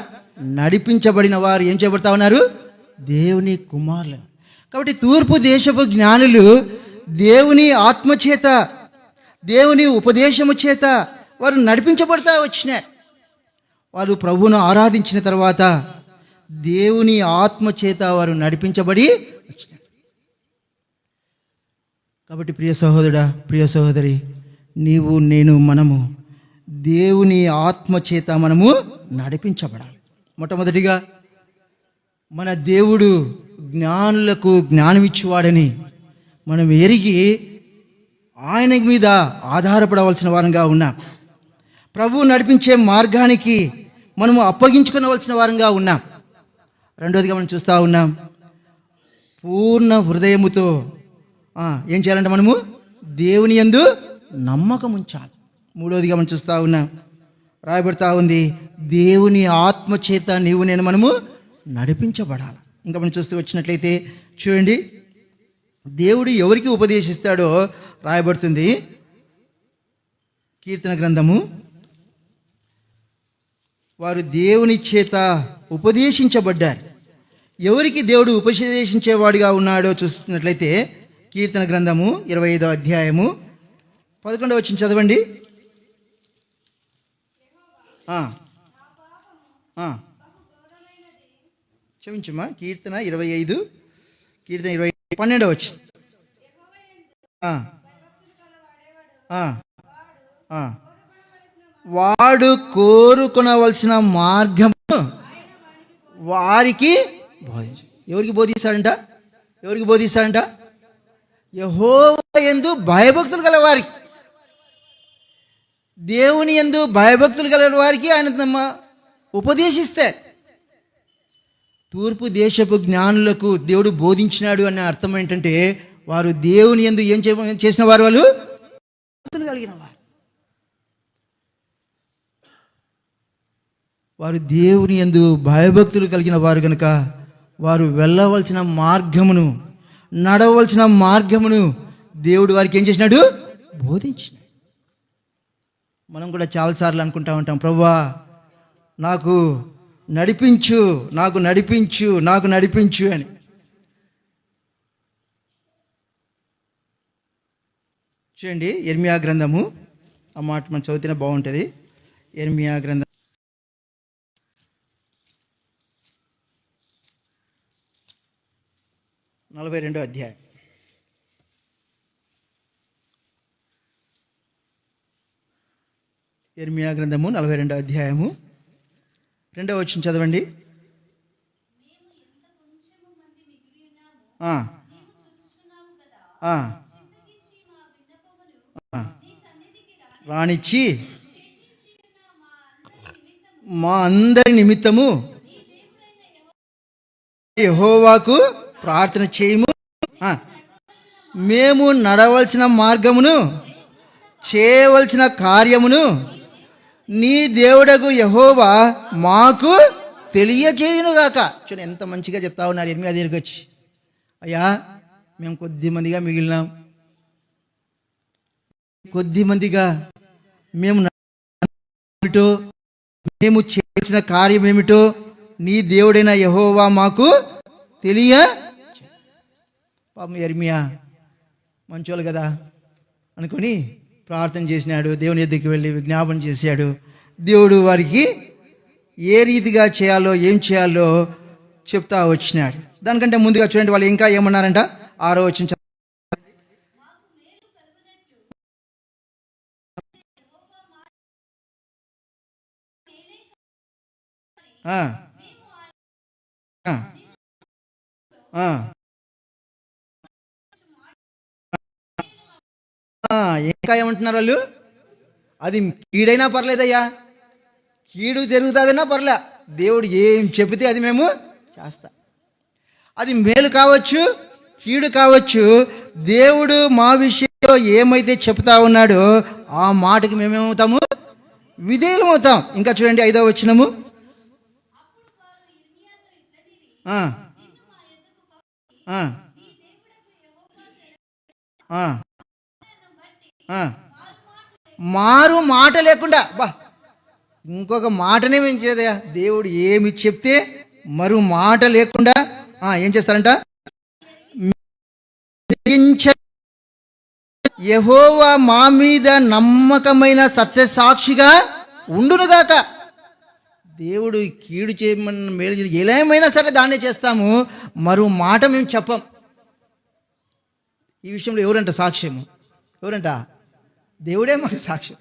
[SPEAKER 1] నడిపించబడిన వారు ఏం చేయబడతా ఉన్నారు? దేవుని కుమారులు. కాబట్టి తూర్పు దేశపు జ్ఞానులు దేవుని ఆత్మ చేత, దేవుని ఉపదేశము చేత వారు నడిపించబడతా వచ్చినారు. వారు ప్రభువును ఆరాధించిన తర్వాత దేవుని ఆత్మ చేత వారు నడిపించబడి వచ్చినారు. కాబట్టి ప్రియ సహోదరుడా, ప్రియ సహోదరి, నీవు నేను మనము దేవుని ఆత్మ చేత మనము నడిపించబడాలి. మొట్టమొదటిగా మన దేవుడు జ్ఞానులకు జ్ఞానమిచ్చువాడని మనం ఎరిగి ఆయన మీద ఆధారపడవలసిన వారంగా ఉన్నాం. ప్రభువు నడిపించే మార్గానికి మనము అప్పగించుకునవలసిన వారంగా ఉన్నాం. రెండోదిగా మనం చూస్తూ ఉన్నాం, పూర్ణ హృదయముతో ఏం చేయాలంటే మనము దేవుని యందు నమ్మకం ఉంచాలి. మూడోదిగా మనం చూస్తూ ఉన్నాం, రాయబడతా ఉంది, దేవుని ఆత్మ చేత నీవు నేను మనము నడిపించబడాలి. ఇంకా మనం చూస్తూ వచ్చినట్లయితే చూడండి, దేవుడు ఎవరికి ఉపదేశిస్తాడో రాయబడుతుంది. కీర్తన గ్రంథము, వారు దేవుని చేత ఉపదేశించబడ్డారు. ఎవరికి దేవుడు ఉపదేశించేవాడిగా ఉన్నాడో చూస్తున్నట్లయితే కీర్తన గ్రంథము 25వ అధ్యాయము 11వ వచనం చదవండి. క్షమించమ్మా, కీర్తన 25 12వ వచనం. వాడు కోరుకొనవలసిన మార్గము వారికి బోధించు. ఎవరికి బోధిస్తాడంట? యెహోవా యందు భయభక్తులు గల వారికి, దేవుని యందు భయభక్తులు గల వారికి ఆయన ఉపదేశిస్తే. తూర్పు దేశపు జ్ఞానులకు దేవుడు బోధించినాడు అనే అర్థం ఏంటంటే, వారు దేవుని యందు ఏం చేసిన వారు, వాళ్ళు భక్తులు కలిగిన వారు. వారు దేవుని యందు భయభక్తులు కలిగిన వారు కనుక వారు వెళ్ళవలసిన మార్గమును, నడవలసిన మార్గమును దేవుడు వారికి ఏం చేసినాడు, బోధించినాడు. మనం కూడా చాలాసార్లు అనుకుంటా ఉంటాం, ప్రభువా నాకు నడిపించు అని. చూడండి, యెర్మీయా గ్రంథము, ఆ మాట మనం చదివితేనే బాగుంటుంది. యెర్మీయా గ్రంథం 42వ అధ్యాయం. యెర్మీయా గ్రంథము 42వ అధ్యాయము 2వ వచనం చదవండి. రాణిచ్చి మా అందరి నిమిత్తము యెహోవాకు ప్రార్థన చేయము. మేము నడవలసిన మార్గమును, చేయవలసిన కార్యమును నీ దేవుడగు యెహోవా మాకు తెలియజేయునుగాక. చూడండి, ఎంత మంచిగా చెప్తా ఉన్నారు యెర్మీయా దగ్గరికి వచ్చి. అయ్యా, మేము కొద్ది మందిగా మిగిలినాం, మేము చేసిన కార్యం ఏమిటో నీ దేవుడైన యెహోవా మాకు తెలియ. పాపం యెర్మీయా మంచోళ్ళు కదా అనుకొని ప్రార్థన చేసినాడు. దేవుని ఎద్దరికి వెళ్ళి విజ్ఞాపన చేశాడు. దేవుడు వారికి ఏ రీతిగా చేయాలో, ఏం చేయాలో చెప్తా వచ్చినాడు. దానికంటే ముందుగా చూడండి, వాళ్ళు ఇంకా ఏమన్నారంట, 6వ వచనం. ఇంకా ఏమంటున్నారు వాళ్ళు, అది కీడైనా పర్లేదయ్యా, కీడు జరుగుతుందన్నా పర్లే, దేవుడు ఏం చెబితే అది మేము చేస్తా. అది మేలు కావచ్చు, కీడు కావచ్చు, దేవుడు మా విషయంలో ఏమైతే చెప్తా ఉన్నాడో ఆ మాటకి మేమేమవుతాము, విధేయులమవుతాం. ఇంకా చూడండి, 5వ వచనము. మారు మాట లేకుండా, ఇంకొక మాటనే మించేదయా, దేవుడు ఏమి చెప్తే మరో మాట లేకుండా ఏం చేస్తారంట, యెహోవా మా మీద నమ్మకమైన సత్యసాక్షిగా ఉండునుగాక. దేవుడు కీడు చేయమన్న మేలు ఏమైనా సరే దాన్నే చేస్తాము, మరో మాట మేము చెప్పం. ఈ విషయంలో ఎవరంట సాక్ష్యము? ఎవరంట? దేవుడే మాకు సాక్ష్యం.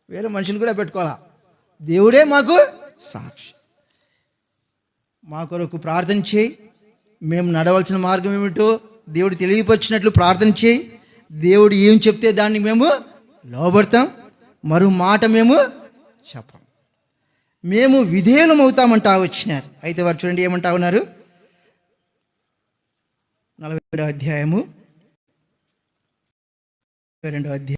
[SPEAKER 1] వేరే మనుషులు కూడా పెట్టుకోవాలా, దేవుడే మాకు సాక్షి. మా కొరకు ప్రార్థన చేయి, మేము నడవలసిన మార్గం ఏమిటో దేవుడు తెలియపరిచినట్లు ప్రార్థన చేయి. దేవుడు ఏం చెప్తే దాన్ని మేము లోబడతాం, మరో మాట మేము చెప్పం. మేము విధేయులం అవుతామంటా వచ్చినారు. అయితే వారు చూడండి ఏమంటా ఉన్నారు. 42వ అధ్యాయము 42వ అధ్యాయం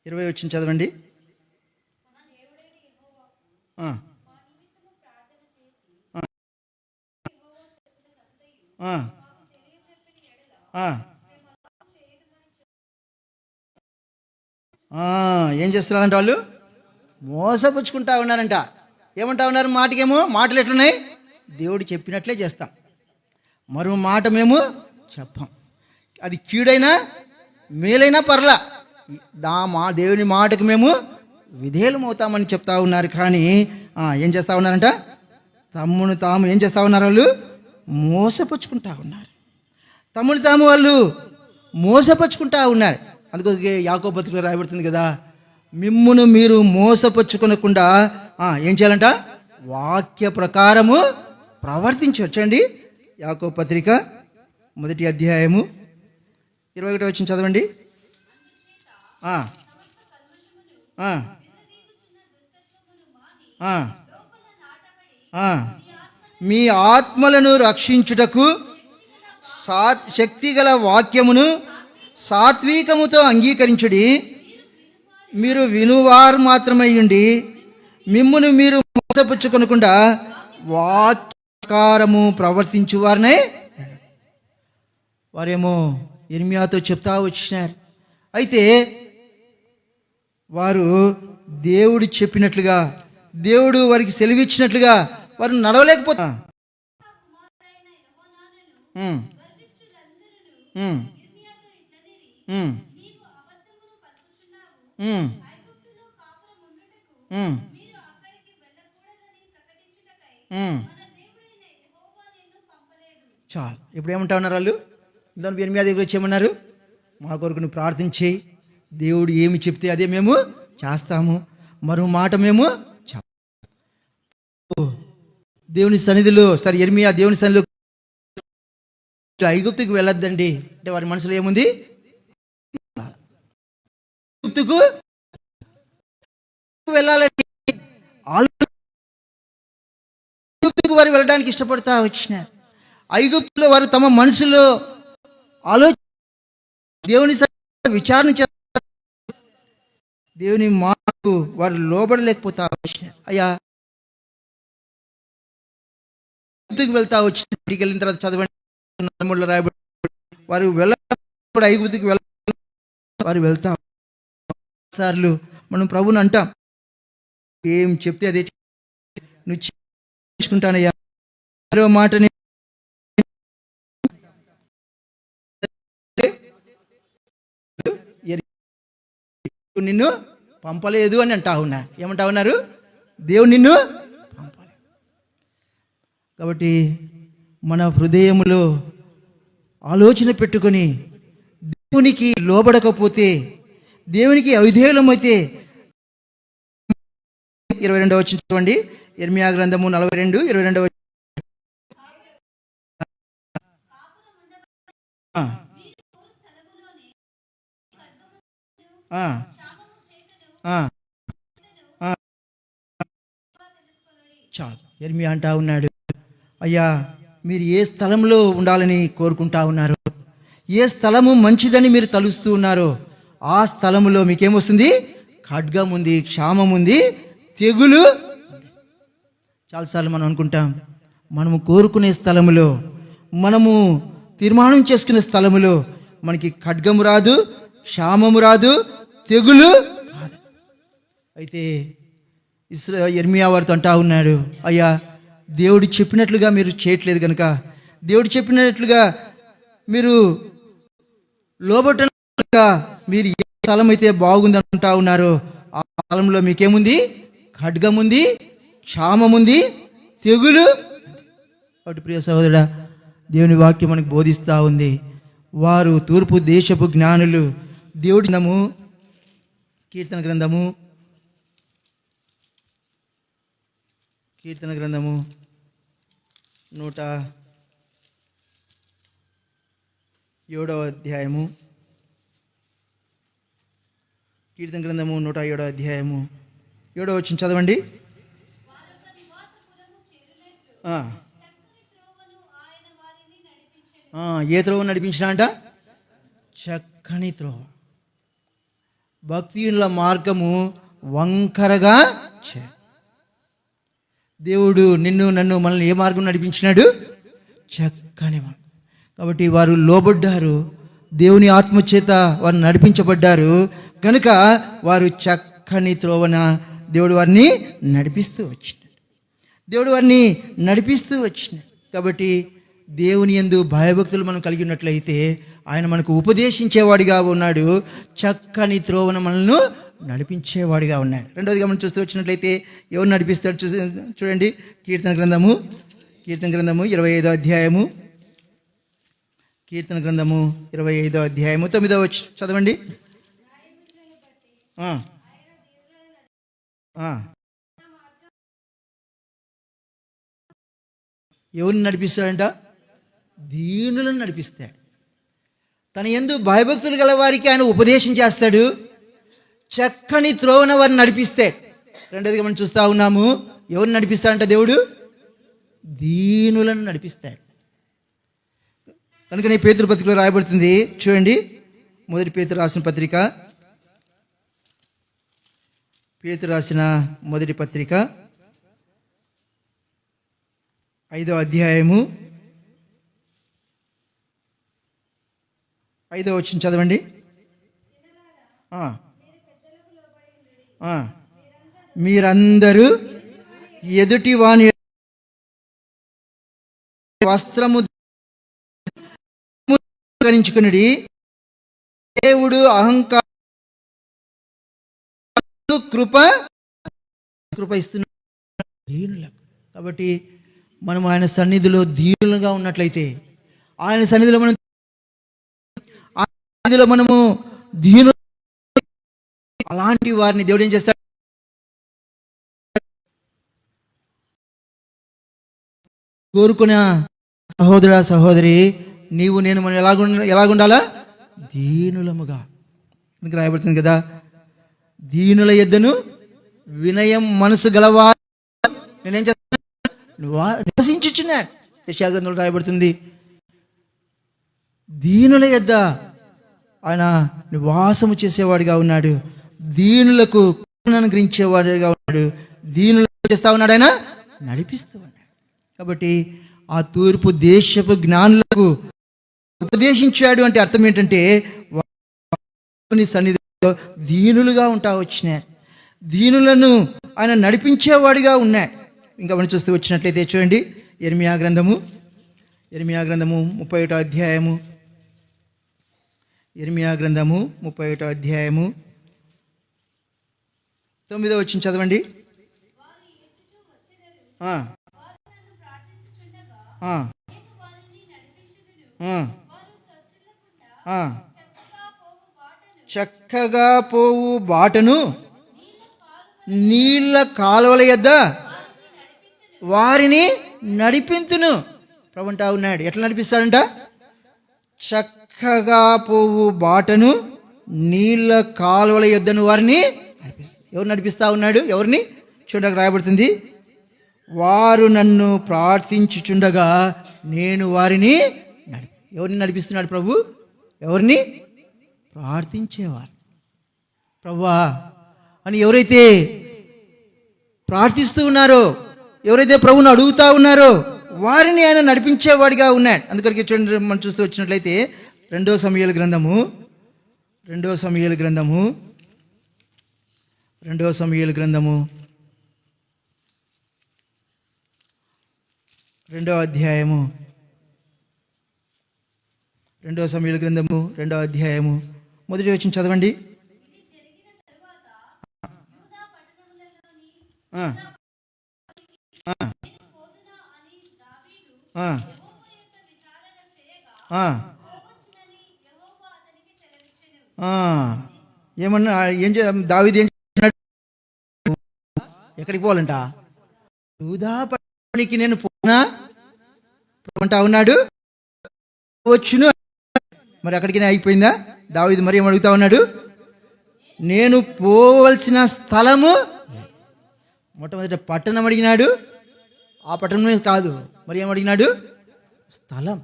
[SPEAKER 1] 20 వచ్చింది చదవండి. ఏం చేస్తున్నారంట వాళ్ళు? మోసపుచ్చుకుంటా ఉన్నారంట. ఏమంటా ఉన్నారు? మాటలు ఎట్లున్నాయి? దేవుడు చెప్పినట్లే చేస్తాం, మరో మాట మేము చెప్పం. అది కీడైనా మేలైనా పర్లా, దేవుని మాటకు మేము విధేయులం అవుతామని చెప్తా ఉన్నారు. కానీ ఏం చేస్తూ ఉన్నారంట? తమ్మును తాము ఏం చేస్తూ ఉన్నారు? వాళ్ళు మోసపుచ్చుకుంటా ఉన్నారు. తమ్ముని తాము వాళ్ళు మోసపుచ్చుకుంటా ఉన్నారు. అందుకే యాకోబు పత్రికలో రాయబడుతుంది కదా, మిమ్మును మీరు మోసపుచ్చుకొనకుండా ఏం చేయాలంట? వాక్య ప్రకారము ప్రవర్తించవచ్చండి. యాకోబు పత్రిక 1వ అధ్యాయము 21వ వచనం చదవండి. మీ ఆత్మలను రక్షించుటకు శక్తిగల వాక్యమును సాత్వికముతో అంగీకరించుడి. మీరు వినువారు మాత్రమై ఉండి మిమ్మును మీరు మోసపుచ్చుకొనకుండా వాక్యకారము ప్రవర్తించువారనే. వారేమో ఇర్మియాతో చెప్తా వచ్చినారు. అయితే వారు దేవుడు చెప్పినట్లుగా, దేవుడు వారికి సెలవిచ్చినట్లుగా వారు నడవలేకపోతా. చాలు. ఇప్పుడు ఏమంటా ఉన్నారు వాళ్ళు? దాని ఎనిమిది దగ్గర వచ్చి ఏమన్నారు? మా కొరకు నువ్వు ప్రార్థించి, దేవుడు ఏమి చెప్తే అదే మేము చేస్తాము, మరో మాట మేము దేవుని సన్నిధిలో. సరే, ఇర్మియా దేవుని సన్నిధిలో ఐగుప్తుకు వెళ్ళొద్దండి అంటే వారి మనసులో ఏముంది? ఐగుప్తుకు వెళ్ళాలని ఐగుప్తుకు వారు వెళ్ళడానికి ఇష్టపడతా వచ్చినారు. ఐగుప్తులో వారు తమ మనసులో దేవుని విచారణ చేస్తారు. దేవుని మాటకు వారు లోబడలేకపోతా వచ్చినారు. అయ్యా, ఐగుప్తుకు వెళ్తా వచ్చిన వెళ్ళిన తర్వాత చదవండి, రాయబడి వారు వెళ్ళప్పుడు ఐగుప్తుకు వారు వెళ్తా సార్లు మనం ప్రభుని అంటాం, ఏం చెప్తే అదే నువ్వు చేసుకుంటానయ్యా, మరో మాటని నిన్ను పంపలేదు అని అంటా ఉన్నారు. ఏమంటా ఉన్నారు? దేవుడు నిన్ను పంపలేదు. కాబట్టి మన హృదయములో ఆలోచన పెట్టుకొని దేవునికి లోబడకపోతే, దేవునికి అవిధేయులమైతే 22వ వచనం చూడండి. ఇర్మియా గ్రంథము 42:22. చాలు. ఇర్మియా అంటా ఉన్నాడు, అయ్యా మీరు ఏ స్థలంలో ఉండాలని కోరుకుంటా ఉన్నారు, ఏ స్థలము మంచిదని మీరు తలుస్తూ ఉన్నారో ఆ స్థలములో మీకేమొస్తుంది? ఖడ్గం ఉంది, క్షామం ఉంది, తెగులు. చాలాసార్లు మనం అనుకుంటాం, మనము కోరుకునే స్థలములో, మనము తీర్మానం చేసుకునే స్థలములో మనకి ఖడ్గము రాదు, క్షామము రాదు, తెగులు రాదు. అయితే ఇర్మియా వారితో అంటా ఉన్నాడు, అయ్యా దేవుడు చెప్పినట్లుగా మీరు చేయట్లేదు కనుక, దేవుడు చెప్పినట్లుగా మీరు లోబట్టగా మీరు ఏ స్థలం అయితే బాగుంది అంటా ఉన్నారో ఆ స్థలంలో మీకేముంది? ఖడ్గం ఉంది, క్షామం ఉంది, తెగులు. కాబట్టి ప్రియ సహోదరుడా, దేవుని వాక్యం మనకు బోధిస్తూ ఉంది. వారు తూర్పు దేశపు జ్ఞానులు. దేవుడి గ్రంథము, కీర్తన గ్రంథము కీర్తన గ్రంథము 107వ అధ్యాయము. కీర్తన గ్రంథము 107వ అధ్యాయము 7వ వచనం చదవండి. ఏ త్రోవ నడిపించిన అంట? చక్కని త్రోవ. భక్తియుల మార్గము వంకరగా దేవుడు నిన్ను నన్ను మనల్ని ఏ మార్గం నడిపించినాడు? చక్కని మార్గం. కాబట్టి వారు లోబడ్డారు, దేవుని ఆత్మచేత వారు నడిపించబడ్డారు కనుక వారు చక్కని త్రోవన దేవుడు వారిని నడిపిస్తూ వచ్చినాడు. కాబట్టి దేవుని యందు భయభక్తులు మనం కలిగి ఉన్నట్లయితే ఆయన మనకు ఉపదేశించేవాడిగా ఉన్నాడు, చక్కని త్రోవన మనల్ని నడిపించేవాడిగా ఉన్నాడు. రెండవదిగా మనం చూస్తూ వచ్చినట్లయితే ఎవరు నడిపిస్తాడు చూడండి. కీర్తన గ్రంథము 25వ అధ్యాయము. కీర్తన గ్రంథము 25వ అధ్యాయము 9వ వచనం చదవండి. ఎవరిని నడిపిస్తాడంట? దీనులను నడిపిస్తాడు. తన యందు భయభక్తులు గల వారికి ఆయన ఉపదేశం చేస్తాడు, చక్కని త్రోవన వారిని నడిపిస్తాడు. రెండోదిగా మనం చూస్తూ ఉన్నాము, ఎవరిని నడిపిస్తాడంట? దేవుడు దీనులను నడిపిస్తాడు. కనుకనే పేతురు పత్రికలో రాయబడుతుంది చూడండి. మొదటి పేతురు రాసిన పత్రిక, పేతురు రాసిన మొదటి పత్రిక 5వ అధ్యాయము 5వ వచనం చదవండి. మీరందరూ ఎదుటి వాని వస్త్రము ధరించుకునుడి, దేవుడు అహంకార కృప ఇస్తున్నాడు దీనులకు. కాబట్టి మనం ఆయన సన్నిధిలో దీనులుగా ఉన్నట్లయితే, ఆయన సన్నిధిలో మనము దీను, అలాంటి వారిని దేవుడు ఏం చేస్తాడు? కోరుకున్న సహోదర సహోదరి, నీవు నేను మనం ఎలాగుండాలా? దీనులముగా. మీకు రాయబడుతుంది కదా, దీనుల యొద్దను వినయం మనసు గలవారు నేనేం చేస్తాను? నివసించుచున్నాను. యెషయా గ్రంథంలో రాయబడుతుంది, దీనుల యొద్ద ఆయన నివాసము చేసేవాడిగా ఉన్నాడు, దీనులకు అనుగ్రహించేవాడిగా ఉన్నాడు, దీనులకు చేస్తా ఉన్నాడు, ఆయన నడిపిస్తూ ఉన్నాడు. కాబట్టి ఆ తూర్పు దేశపు జ్ఞానులకు ఉపదేశించాడు అంటే అర్థం ఏంటంటే, సన్నిధిలో దీనులుగా ఉంటా వచ్చినారు, దీనులను ఆయన నడిపించేవాడిగా ఉన్నాడు. ఇంకా మనం చూస్తూ వచ్చినట్లయితే చూడండి, ఇర్మియా గ్రంథము 31వ అధ్యాయము. ఇర్మియా గ్రంథము 31వ అధ్యాయము 9వ వచనం చదవండి. చక్కగా పోవు బాటను నీళ్ళ కాలువల యొద్ద వారిని నడిపింతును. ప్రభు అంటా ఉన్నాడు, ఎట్లా నడిపిస్తాడంట? చక్కగా పోవు బాటను నీళ్ళ కాలువల యొద్దను వారిని నడిపిస్తాడు. ఎవరు నడిపిస్తా ఉన్నాడు? ఎవరిని? చూడగా రాయబడుతుంది, వారు నన్ను ప్రార్థించుచుండగా నేను వారిని ఎవరిని నడిపిస్తున్నాడు ప్రభు? ఎవరిని? ప్రార్థించేవారు. ప్రభువా అని ఎవరైతే ప్రార్థిస్తూ ఉన్నారో, ఎవరైతే ప్రభువును అడుగుతా ఉన్నారో వారిని ఆయన నడిపించేవాడిగా ఉన్నాడు. అందుకరికి చూడండి, మనం చూస్తూ వచ్చినట్లయితే 2వ సమూయేలు గ్రంథము 2వ అధ్యాయము 2వ సమూయేలు గ్రంథము 2వ అధ్యాయము మొదటి వచనం చదవండి. ఏమన్నా దావీదు ఏం చేసినాడు? ఎక్కడికి పోవాలంట? యూదా పట్టణానికి నేను పోనా అంటా ఉన్నాడు, వచ్చును. మరి అక్కడికి అయిపోయిందా? దావీదు మరి ఏమడుగుతా ఉన్నాడు? నేను పోవలసిన స్థలము, మొట్టమొదటి పట్టణం అడిగినాడు, ఆ పట్టణమే కాదు, మరి ఏమడిగినాడు? స్థలం.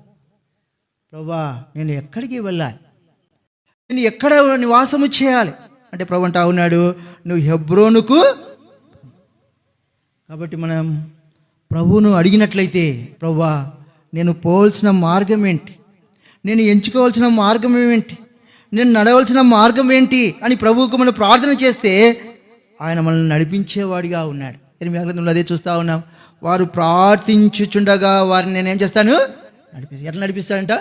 [SPEAKER 1] ప్రభువా నేను ఎక్కడికి వెళ్ళాలి, నేను ఎక్కడ నివాసము చేయాలి అంటే ప్రభు అంటా ఉన్నాడు, నువ్వు హెబ్రోనుకు. కాబట్టి మనం ప్రభువును అడిగినట్లయితే, ప్రభువా నేను పోవలసిన మార్గం ఏంటి, నేను ఎంచుకోవాల్సిన మార్గం ఏమిటి, నేను నడవలసిన మార్గం ఏంటి అని ప్రభువుకు మనం ప్రార్థన చేస్తే ఆయన మనల్ని నడిపించేవాడిగా ఉన్నాడు. ఎనిమిది గ్రంథంలో అదే చూస్తూ ఉన్నాం. వారు ప్రార్థించుచుండగా వారిని నేనేం చేస్తాను? ఎట్లా నడిపిస్తాడంట?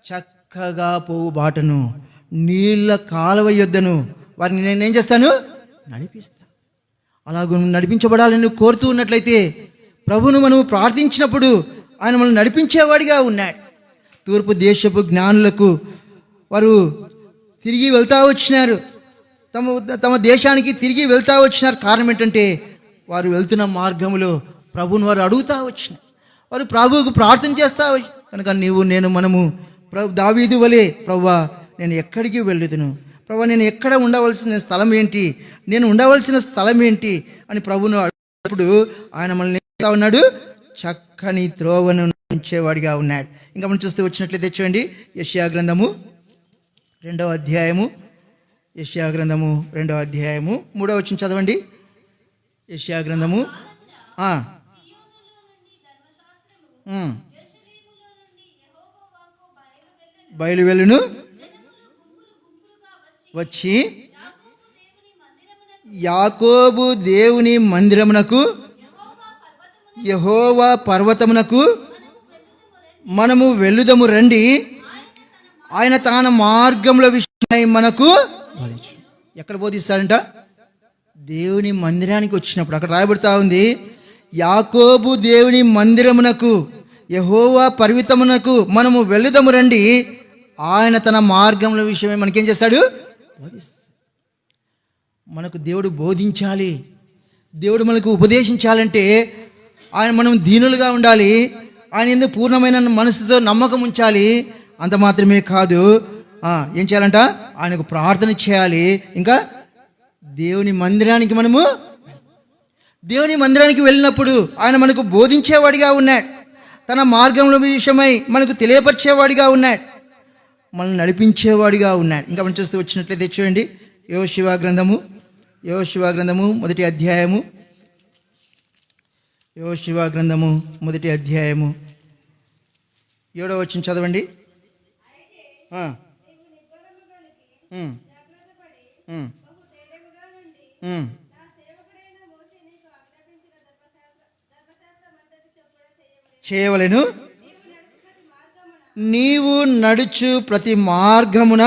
[SPEAKER 1] చక్కగా పోవు బాటను, నీళ్ళ కాలువ యొద్దను వారిని నేనేం చేస్తాను? నడిపిస్తాను. అలాగూ నడిపించబడాలని కోరుతూ ఉన్నట్లయితే ప్రభువును మనం ప్రార్థించినప్పుడు ఆయన మనల్ని నడిపించేవాడిగా ఉన్నాడు. తూర్పు దేశపు జ్ఞానులకు వారు తిరిగి వెళ్తా వచ్చినారు, తమ దేశానికి తిరిగి వెళ్తా వచ్చినారు. కారణం ఏంటంటే వారు వెళ్తున్న మార్గంలో ప్రభువుని వారు అడుగుతా వచ్చిన, వారు ప్రభువుకు ప్రార్థన చేస్తా వచ్చి. కనుక మనము దావీదు వలె, ప్రభువా నేను ఎక్కడికి వెళ్ళుదును, ప్రభువా నేను ఎక్కడ ఉండవలసిన స్థలం ఏంటి, నేను ఉండవలసిన స్థలం ఏంటి అని ప్రభువును అడిగినప్పుడు ఆయన మనల్ని ఏం ఉన్నాడు? చక్కని త్రోవను ఉంచేవాడిగా ఉన్నాడు. ఇంకా మనం చూస్తూ వచ్చినట్లయితే చూడండి, యెషయా గ్రంథము 2వ అధ్యాయము, యెషయా గ్రంథము 2వ అధ్యాయము 3వ వచనం చదవండి. యెషయా గ్రంథము బయలువెళ్ళును వచ్చి యాకోబు దేవుని మందిరమునకు, యెహోవా పర్వతమునకు మనము వెళ్ళుదము రండి, ఆయన తన మార్గముల విషయమై మనకు బోధించు. ఎక్కడ బోధిస్తాడంట? దేవుని మందిరానికి వచ్చినప్పుడు. అక్కడ రాయబడతా ఉంది, యాకోబు దేవుని మందిరమునకు, యెహోవా పర్వతమునకు మనము వెళ్ళుదము రండి, ఆయన తన మార్గముల విషయమై మనకేం చేస్తాడు? బోధిస్తాడు. మనకు దేవుడు బోధించాలి, దేవుడు మనకు ఉపదేశించాలంటే మనం దీనులుగా ఉండాలి, ఆయన ఎందుకు పూర్ణమైన మనసుతో నమ్మకం ఉంచాలి. అంత మాత్రమే కాదు, ఏం చేయాలంట? ఆయనకు ప్రార్థన చేయాలి. ఇంకా దేవుని మందిరానికి వెళ్ళినప్పుడు ఆయన మనకు బోధించేవాడిగా ఉన్నాడు, తన మార్గముల విషయమై మనకు తెలియపరిచేవాడిగా ఉన్నాడు, మనల్ని నడిపించేవాడిగా ఉన్నాడు. ఇంకా మనం చూస్తూ వచ్చినట్లయితే చూడండి, యెహోషువ గ్రంథము 1వ అధ్యాయము, యెహోషువ గ్రంథము 1వ అధ్యాయము 7వ వచనం చదవండి. చేయవలెను, నీవు నడుచు ప్రతి మార్గమున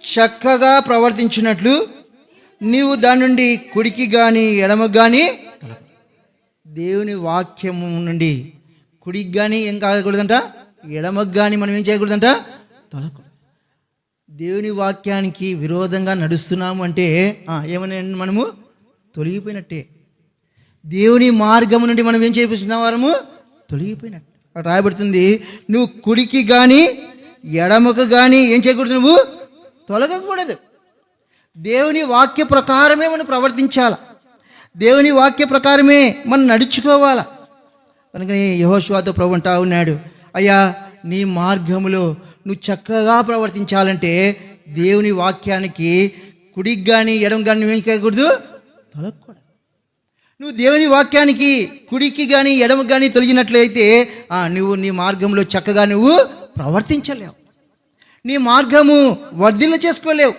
[SPEAKER 1] చక్కగా ప్రవర్తించినట్లు నీవు దాని నుండి కుడికి కానీ ఎడమకు కానీ, దేవుని వాక్యము నుండి కుడికి కానీ ఏం కాకూడదంట, ఎడమకు కానీ మనం ఏం చేయకూడదంట, తొలగకూడదు. దేవుని వాక్యానికి విరోధంగా నడుస్తున్నాము అంటే ఏమని మనము తొలగిపోయినట్టే. దేవుని మార్గము నుండి మనం ఏం చేస్తున్న వారము తొలగిపోయినట్టు. అక్కడ రాయబడుతుంది, నువ్వు కుడికి కానీ ఎడమకు కానీ ఏం చేయకూడదు, నువ్వు తొలగకూడదు. దేవుని వాక్య ప్రకారమే మనం ప్రవర్తించాల, దేవుని వాక్య ప్రకారమే మనం నడుచుకోవాలా. కనుక యెహోషువతో ప్రభు అంటా ఉన్నాడు, అయ్యా నీ మార్గములో నువ్వు చక్కగా ప్రవర్తించాలంటే దేవుని వాక్యానికి కుడికి కానీ ఎడమ కానీ నువ్వేం చేయకూడదు, తొలగకూడదు. నువ్వు దేవుని వాక్యానికి కుడికి కానీ ఎడమకు కానీ తొలగినట్లయితే నువ్వు నీ మార్గంలో చక్కగా నువ్వు ప్రవర్తించలేవు, నీ మార్గము వర్ధిల్ల చేసుకోలేవు.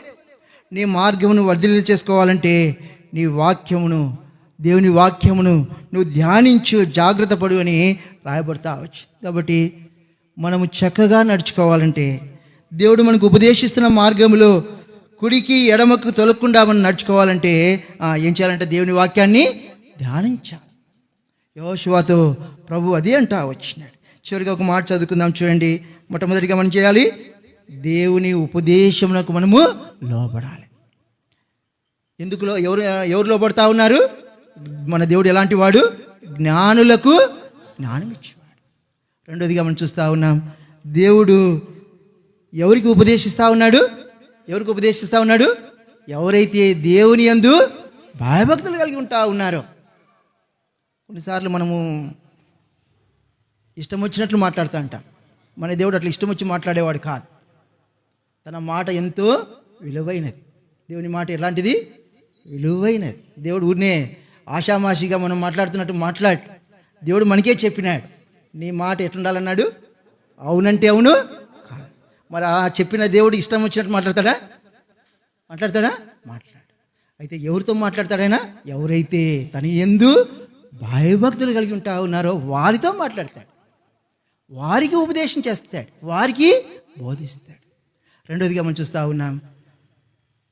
[SPEAKER 1] నీ మార్గమును వర్ధిల్ల చేసుకోవాలంటే నీ వాక్యమును, దేవుని వాక్యమును నువ్వు ధ్యానించు, జాగ్రత్త పడు అని రాయబడతా వచ్చు. కాబట్టి మనము చక్కగా నడుచుకోవాలంటే, దేవుడు మనకు ఉపదేశిస్తున్న మార్గంలో కుడికి ఎడమకు తొలగకుండా మనం నడుచుకోవాలంటే ఏం చేయాలంటే దేవుని వాక్యాన్ని ధ్యానించాలి. యెహోషువతో ప్రభు అదే అంటా వచ్చినాడు. చివరిగా ఒక మాట చదువుకుందాం చూడండి. మొట్టమొదటిగా మనం చేయాలి, దేవుని ఉపదేశమునకు మనము లోబడాలి. ఎందుకు ఎవరు లోబడతా ఉన్నారు? మన దేవుడు ఎలాంటి వాడు? జ్ఞానులకు జ్ఞానం ఇచ్చేవాడు. రెండోదిగా మనం చూస్తూ ఉన్నాం, దేవుడు ఎవరికి ఉపదేశిస్తూ ఉన్నాడు? ఎవరికి ఉపదేశిస్తూ ఉన్నాడు? ఎవరైతే దేవుని యందు భయభక్తులు కలిగి ఉంటా ఉన్నారో. కొన్నిసార్లు మనము ఇష్టం వచ్చినట్లు మాట్లాడుతూ ఉంటాం. మన దేవుడు అట్లా ఇష్టం వచ్చి మాట్లాడేవాడు కాదు. తన మాట ఎంతో విలువైనది. దేవుని మాట ఎలాంటిది? విలువైనది. దేవుడు ఊరినే ఆషామాషిగా మనం మాట్లాడుతున్నట్టు మాట్లాడు. దేవుడు మనకే చెప్పినాడు, నీ మాట ఎట్లుండాలన్నాడు? అవునంటే అవును, కాదు. మరి ఆ చెప్పిన దేవుడు ఇష్టం వచ్చినట్టు మాట్లాడతాడా? మాట్లాడతాడు. అయితే ఎవరితో మాట్లాడతాడైనా? ఎవరైతే తన యందు భయభక్తులు కలిగి ఉంటా ఉన్నారో వారితో మాట్లాడతాడు, వారికి ఉపదేశం చేస్తాడు, వారికి బోధిస్తాడు. రెండోదిగా మనం చూస్తూ ఉన్నాం,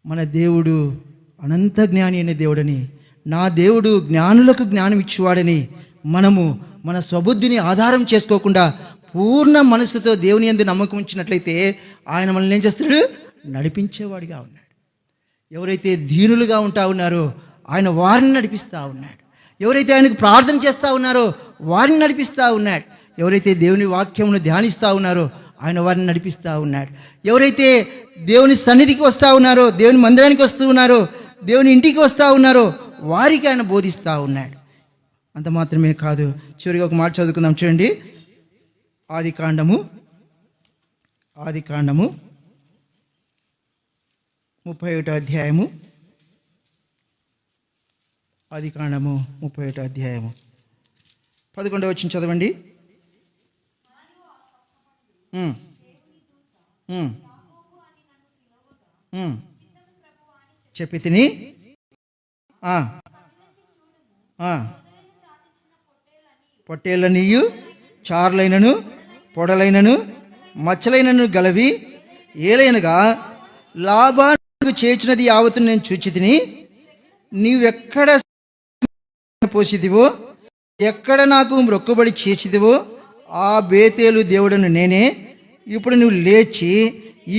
[SPEAKER 1] మన దేవుడు అనంత జ్ఞాని అనే దేవుడని, నా దేవుడు జ్ఞానులకు జ్ఞానం ఇచ్చేవాడని మనము మన స్వబుద్ధిని ఆధారం చేసుకోకుండా పూర్ణ మనస్సుతో దేవుని యందు నమ్మకం ఉంచినట్లయితే ఆయన మనల్ని ఏం చేస్తాడు? నడిపించేవాడిగా ఉన్నాడు. ఎవరైతే దీనులుగా ఉంటా ఉన్నారో ఆయన వారిని నడిపిస్తూ ఉన్నాడు. ఎవరైతే ఆయనకు ప్రార్థన చేస్తూ ఉన్నారో వారిని నడిపిస్తూ ఉన్నాడు. ఎవరైతే దేవుని వాక్యమును ధ్యానిస్తూ ఉన్నారో ఆయన వారిని నడిపిస్తూ ఉన్నాడు. ఎవరైతే దేవుని సన్నిధికి వస్తూ ఉన్నారో, దేవుని మందిరానికి వస్తూ ఉన్నారో, దేవుని ఇంటికి వస్తూ ఉన్నారో వారికి ఆయన బోధిస్తూ ఉన్నాడు. అంత మాత్రమే కాదు, చివరిగా ఒక మాట చదువుకుందాం చూడండి. ఆది కాండము 31వ అధ్యాయము. ఆది కాండము 31వ అధ్యాయము 11వ వచనం చదవండి. చెప్పి తిని పొట్టేళ్ళనియు చార్లైనను పొడలైనను మచ్చలైనను గలవి ఏలైనగా లాభానికి చేర్చినది యావత్తు నేను చూచి తిని, నీవెక్కడ పోసిదివో, ఎక్కడ నాకు మొక్కుబడి చేసిదివో ఆ బేతేలు దేవుడను నేనే. ఇప్పుడు నువ్వు లేచి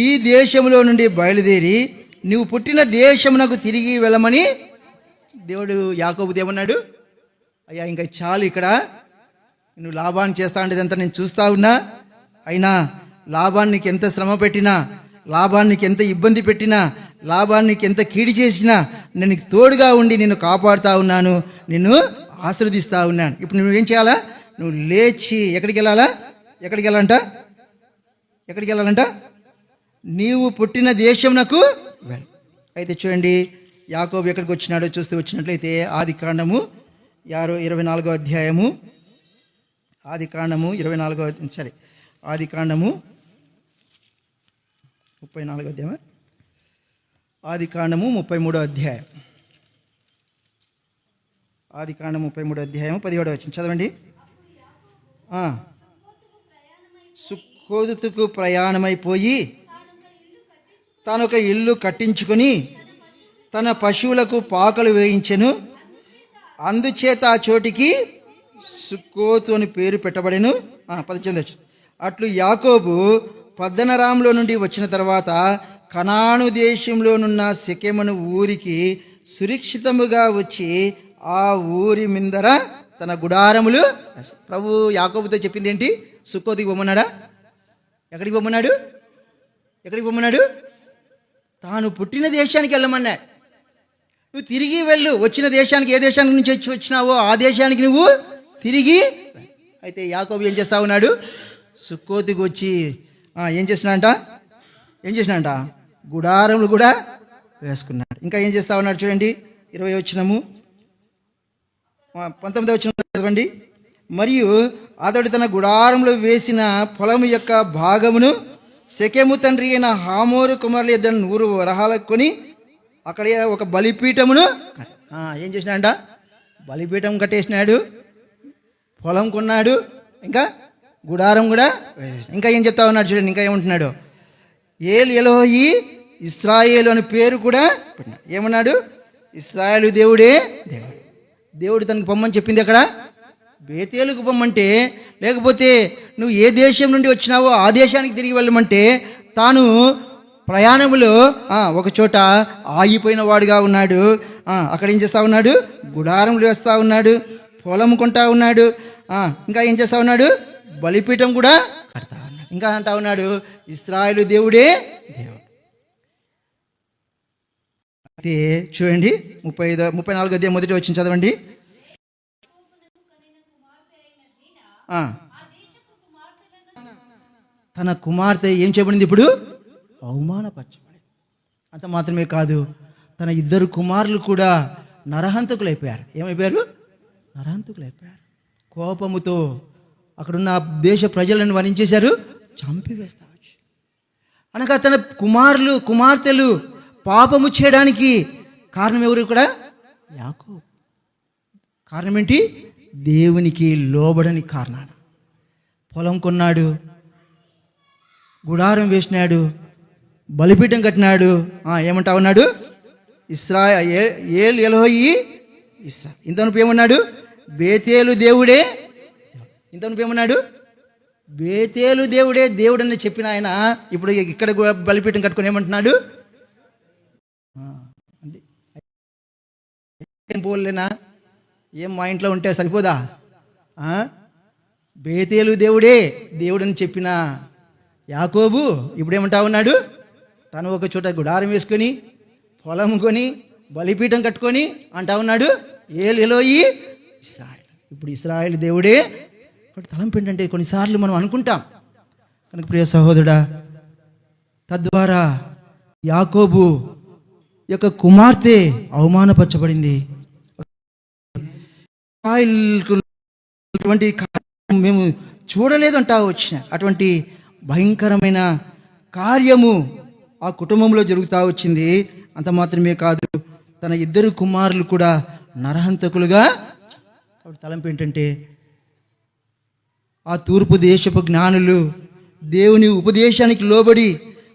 [SPEAKER 1] ఈ దేశంలో నుండి బయలుదేరి నువ్వు పుట్టిన దేశమునకు తిరిగి వెళ్ళమని దేవుడు యాకోబుతో ఏమన్నాడు? అయ్యా ఇంకా చాలు, ఇక్కడ నువ్వు లాభాన్ని చేస్తా ఉండేదంతా నేను చూస్తా ఉన్నా, అయినా లాభానికి ఎంత శ్రమ పెట్టినా, లాభానికి ఎంత ఇబ్బంది పెట్టినా, లాభానికి ఎంత కీడి చేసినా నేను నీకు తోడుగా ఉండి నిన్ను కాపాడుతూ ఉన్నాను, నిన్ను ఆశీర్వదిస్తూ ఉన్నాను. ఇప్పుడు నువ్వేం చేయాలా? నువ్వు లేచి ఎక్కడికి వెళ్ళాలా? ఎక్కడికి వెళ్ళాలంట? నీవు పుట్టిన దేశమునకు వెళ్ళ. అయితే చూడండి, యాకోబు ఎక్కడికి వచ్చినాడో చూస్తూ వచ్చినట్లయితే ఆది కాండము 24వ అధ్యాయము, ఆది కాండము 34వ ఆది కాండము 34వ అధ్యాయం, ఆది కాండము 33వ అధ్యాయం, ఆది కాండము 33వ అధ్యాయం 17వ వచనం చదవండి. సుక్కోతుకు ప్రయాణమైపోయి తానొక ఇల్లు కట్టించుకొని తన పశువులకు పాకలు వేయించెను. అందుచేత ఆ చోటికి సుక్కోతు అని పేరు పెట్టబడెను. 18 అట్లు యాకోబు పద్దనరాములో నుండి వచ్చిన తర్వాత కనాను దేశంలోనున్న షెకెము ఊరికి సురక్షితముగా వచ్చి ఆ ఊరి మిందర తన గుడారములు. ప్రభు యాకోబుతో చెప్పింది ఏంటి? సుక్కోతుకి పొమ్మన్నాడా? ఎక్కడికి పొమ్మన్నాడు? తాను పుట్టిన దేశానికి వెళ్ళమన్నా. నువ్వు తిరిగి వెళ్ళు, వచ్చిన దేశానికి, ఏ దేశానికి నుంచి వచ్చినావో ఆ దేశానికి నువ్వు తిరిగి. అయితే యాకోబు ఏం చేస్తా ఉన్నాడు? సుక్కోతుకి వచ్చి ఏం చేసినాడంట? గుడారములు కూడా వేసుకున్నాడు. ఇంకా ఏం చేస్తా ఉన్నాడు చూడండి, 20వ వచనము, 19వ వచనం చదవండి. మరియు అతడు తన గుడారంలో వేసిన పొలము యొక్క భాగమును షెకెము తండ్రి అయిన హామోరు కుమారుల ఇద్దరు 100 వరహాలకు కొని అక్కడ ఒక బలిపీఠమును ఏం చేసినాడంట? బలిపీఠం కట్టేసినాడు, పొలం కొన్నాడు, ఇంకా గుడారం కూడా. ఇంకా ఏం చెప్తా ఉన్నాడు చూడండి, ఇంకా ఏమంటున్నాడు? ఏల్ ఎలోహి ఇశ్రాయేలు అని పేరు కూడా పెట్టినాడు. ఏమన్నాడు? ఇశ్రాయేలు దేవుడే దేవుడు. దేవుడు తనకు పొమ్మని చెప్పింది ఎక్కడ? బేతేలుకు పొమ్మంటే, లేకపోతే నువ్వు ఏ దేశం నుండి వచ్చినావో ఆ దేశానికి తిరిగి వెళ్ళమంటే తాను ప్రయాణములో ఒక చోట ఆగిపోయిన వాడుగా ఉన్నాడు. అక్కడ ఏం చేస్తూ ఉన్నాడు? గుడారములు వేస్తూ ఉన్నాడు, పొలం కొంటా ఉన్నాడు, ఇంకా ఏం చేస్తా ఉన్నాడు, బలిపీఠం కూడా కడతా ఉన్నాడు. ఇంకా అంటా ఉన్నాడు, ఇశ్రాయేలు దేవుడే దేవుడు. అయితే చూడండి 34 మొదటి వచ్చిన చదవండి. తన కుమార్తె ఏం చేయబడింది, ఇప్పుడు అవమానపరచబడింది. అంత మాత్రమే కాదు, తన 2 కుమారులు కూడా నరహంతకులు అయిపోయారు. ఏమైపోయారు, నరహంతకులు అయిపోయారు. కోపముతో అక్కడున్న దేశ ప్రజలను వరించేశారు, చంపివేస్తా వచ్చి. అనగా తన కుమార్తెలు పాపము చేయడానికి కారణం ఎవరు కూడా, యాకోబు. కారణం ఏంటి, దేవునికి లోబడని కారణాన. పొలం కొన్నాడు, గుడారం వేసినాడు, బలిపీఠం కట్టినాడు. ఏమంటా ఉన్నాడు, ఇశ్రాయేల్ ఎలోహి ఇస్రా. ఇంతవరకు ఏమన్నాడు, బేతేలు దేవుడే. ఇంతవరకు ఏమన్నాడు, బేతేలు దేవుడే దేవుడు అని చెప్పిన ఆయన ఇప్పుడు ఇక్కడ బలిపీఠం కట్టుకొని ఏమంటున్నాడు, ఏం పోలేనా, ఏం మా ఇంట్లో ఉంటే సరిపోదా, బేతేలు దేవుడే దేవుడని చెప్పిన యాకోబు ఇప్పుడేమంటా ఉన్నాడు, తను ఒక చోట గుడారం వేసుకొని పొలం కొని బలిపీఠం కట్టుకొని అంటా ఉన్నాడు, ఎలోయి ఇశ్రాయేల్. ఇప్పుడు ఇశ్రాయేల్ దేవుడే. తలంపు ఏంటంటే కొన్నిసార్లు మనం అనుకుంటాం కనుక ప్రియ సహోదరుడా, తద్వారా యాకోబు యొక్క కుమార్తె అవమానపరచబడింది. అటువంటి మేము చూడలేదంటా వచ్చిన అటువంటి భయంకరమైన కార్యము ఆ కుటుంబంలో జరుగుతూ వచ్చింది. అంత మాత్రమే కాదు, తన 2 కుమారులు కూడా నరహంతకులుగా. కాబట్టి తలంపు ఏంటంటే, ఆ తూర్పు దేశపు జ్ఞానులు దేవుని ఉపదేశానికి లోబడి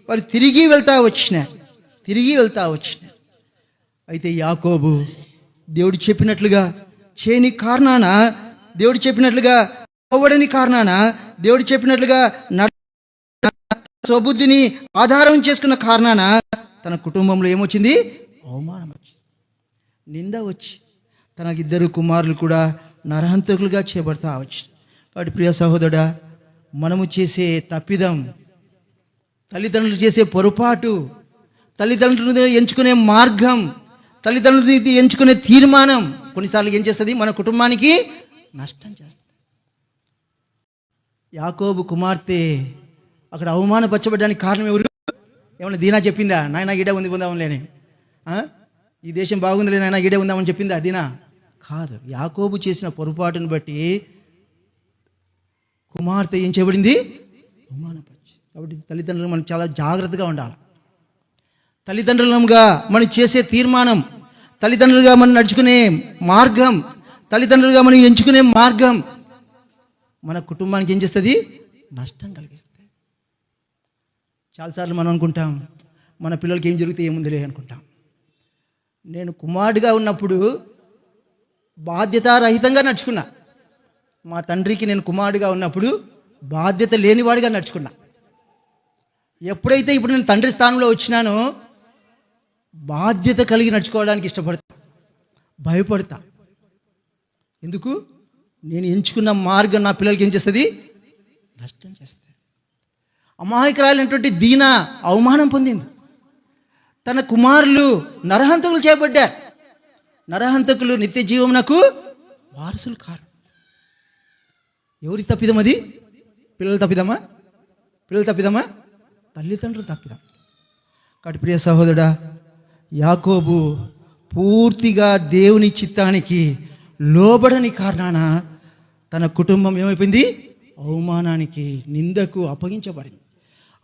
[SPEAKER 1] వారు తిరిగి వెళ్తా వచ్చిన. అయితే యాకోబు దేవుడు చెప్పినట్లుగా చేయని కారణాన, దేవుడు చెప్పినట్లుగా పోవడని కారణాన, దేవుడు చెప్పినట్లుగా స్వబుద్ధిని ఆధారం చేసుకున్న కారణాన తన కుటుంబంలో ఏమొచ్చింది, అవమానం వచ్చింది, నింద వచ్చి తన 2 కుమారులు కూడా నరహంతకులుగా చేయబడతా వచ్చి. వాటి ప్రియ సహోదరుడా, మనము చేసే తప్పిదం, తల్లిదండ్రులు చేసే పొరపాటు, తల్లిదండ్రులు ఎంచుకునే మార్గం, తల్లిదండ్రులు ఎంచుకునే తీర్మానం కొన్నిసార్లు ఏం చేస్తుంది, మన కుటుంబానికి నష్టం చేస్తుంది. యాకోబు కుమార్తె అక్కడ అవమానపరచబడడానికి కారణం ఎవరు? ఏమన్నా దీనా చెప్పిందా, నాయన ఈడే ఉందామని లేని, ఈ దేశం బాగుందిలే నాయన ఈడే ఉందామని చెప్పిందా దీనా? కాదు. యాకోబు చేసిన పొరపాటును బట్టి కుమార్తె ఏం చేయబడింది, అవమానపరిచి. కాబట్టి తల్లిదండ్రులు మనం చాలా జాగ్రత్తగా ఉండాలి. తల్లిదండ్రులుగా మనం చేసే తీర్మానం, తల్లిదండ్రులుగా మనం నడుచుకునే మార్గం, తల్లిదండ్రులుగా మనం ఎంచుకునే మార్గం మన కుటుంబానికి ఏం చేస్తుంది, నష్టం కలిగిస్తుంది. చాలాసార్లు మనం అనుకుంటాం, మన పిల్లలకి ఏం జరిగితే ఏముందిలే అనుకుంటాం. నేను కుమారుడిగా ఉన్నప్పుడు బాధ్యతారహితంగా నడుచుకున్నా. మా తండ్రికి నేను కుమారుడిగా ఉన్నప్పుడు బాధ్యత లేనివాడిగా నడుచుకున్నా. ఎప్పుడైతే ఇప్పుడు నేను తండ్రి స్థానంలో వచ్చినానో బాధ్యత కలిగి నడుచుకోవడానికి ఇష్టపడతా, భయపడతా. ఎందుకు? నేను ఎంచుకున్న మార్గం నా పిల్లలకి ఏం చేస్తుంది, నష్టం చేస్తుంది. అమాయకురాలైనటువంటి దీనా అవమానం పొందింది. తన కుమారులు నరహంతకులు చేయబడ్డారు. నరహంతకులు నిత్య జీవమునకు వారసులు కారు. ఎవరి తప్పిదం అది? పిల్లల తప్పిదమా? తల్లిదండ్రులు తప్పిదం. కాబట్టి ప్రియ సహోదరుడా, యాకోబు పూర్తిగా దేవుని చిత్తానికి లోబడని కారణాన తన కుటుంబం ఏమైపోయింది, అవమానానికి, నిందకు అప్పగించబడింది.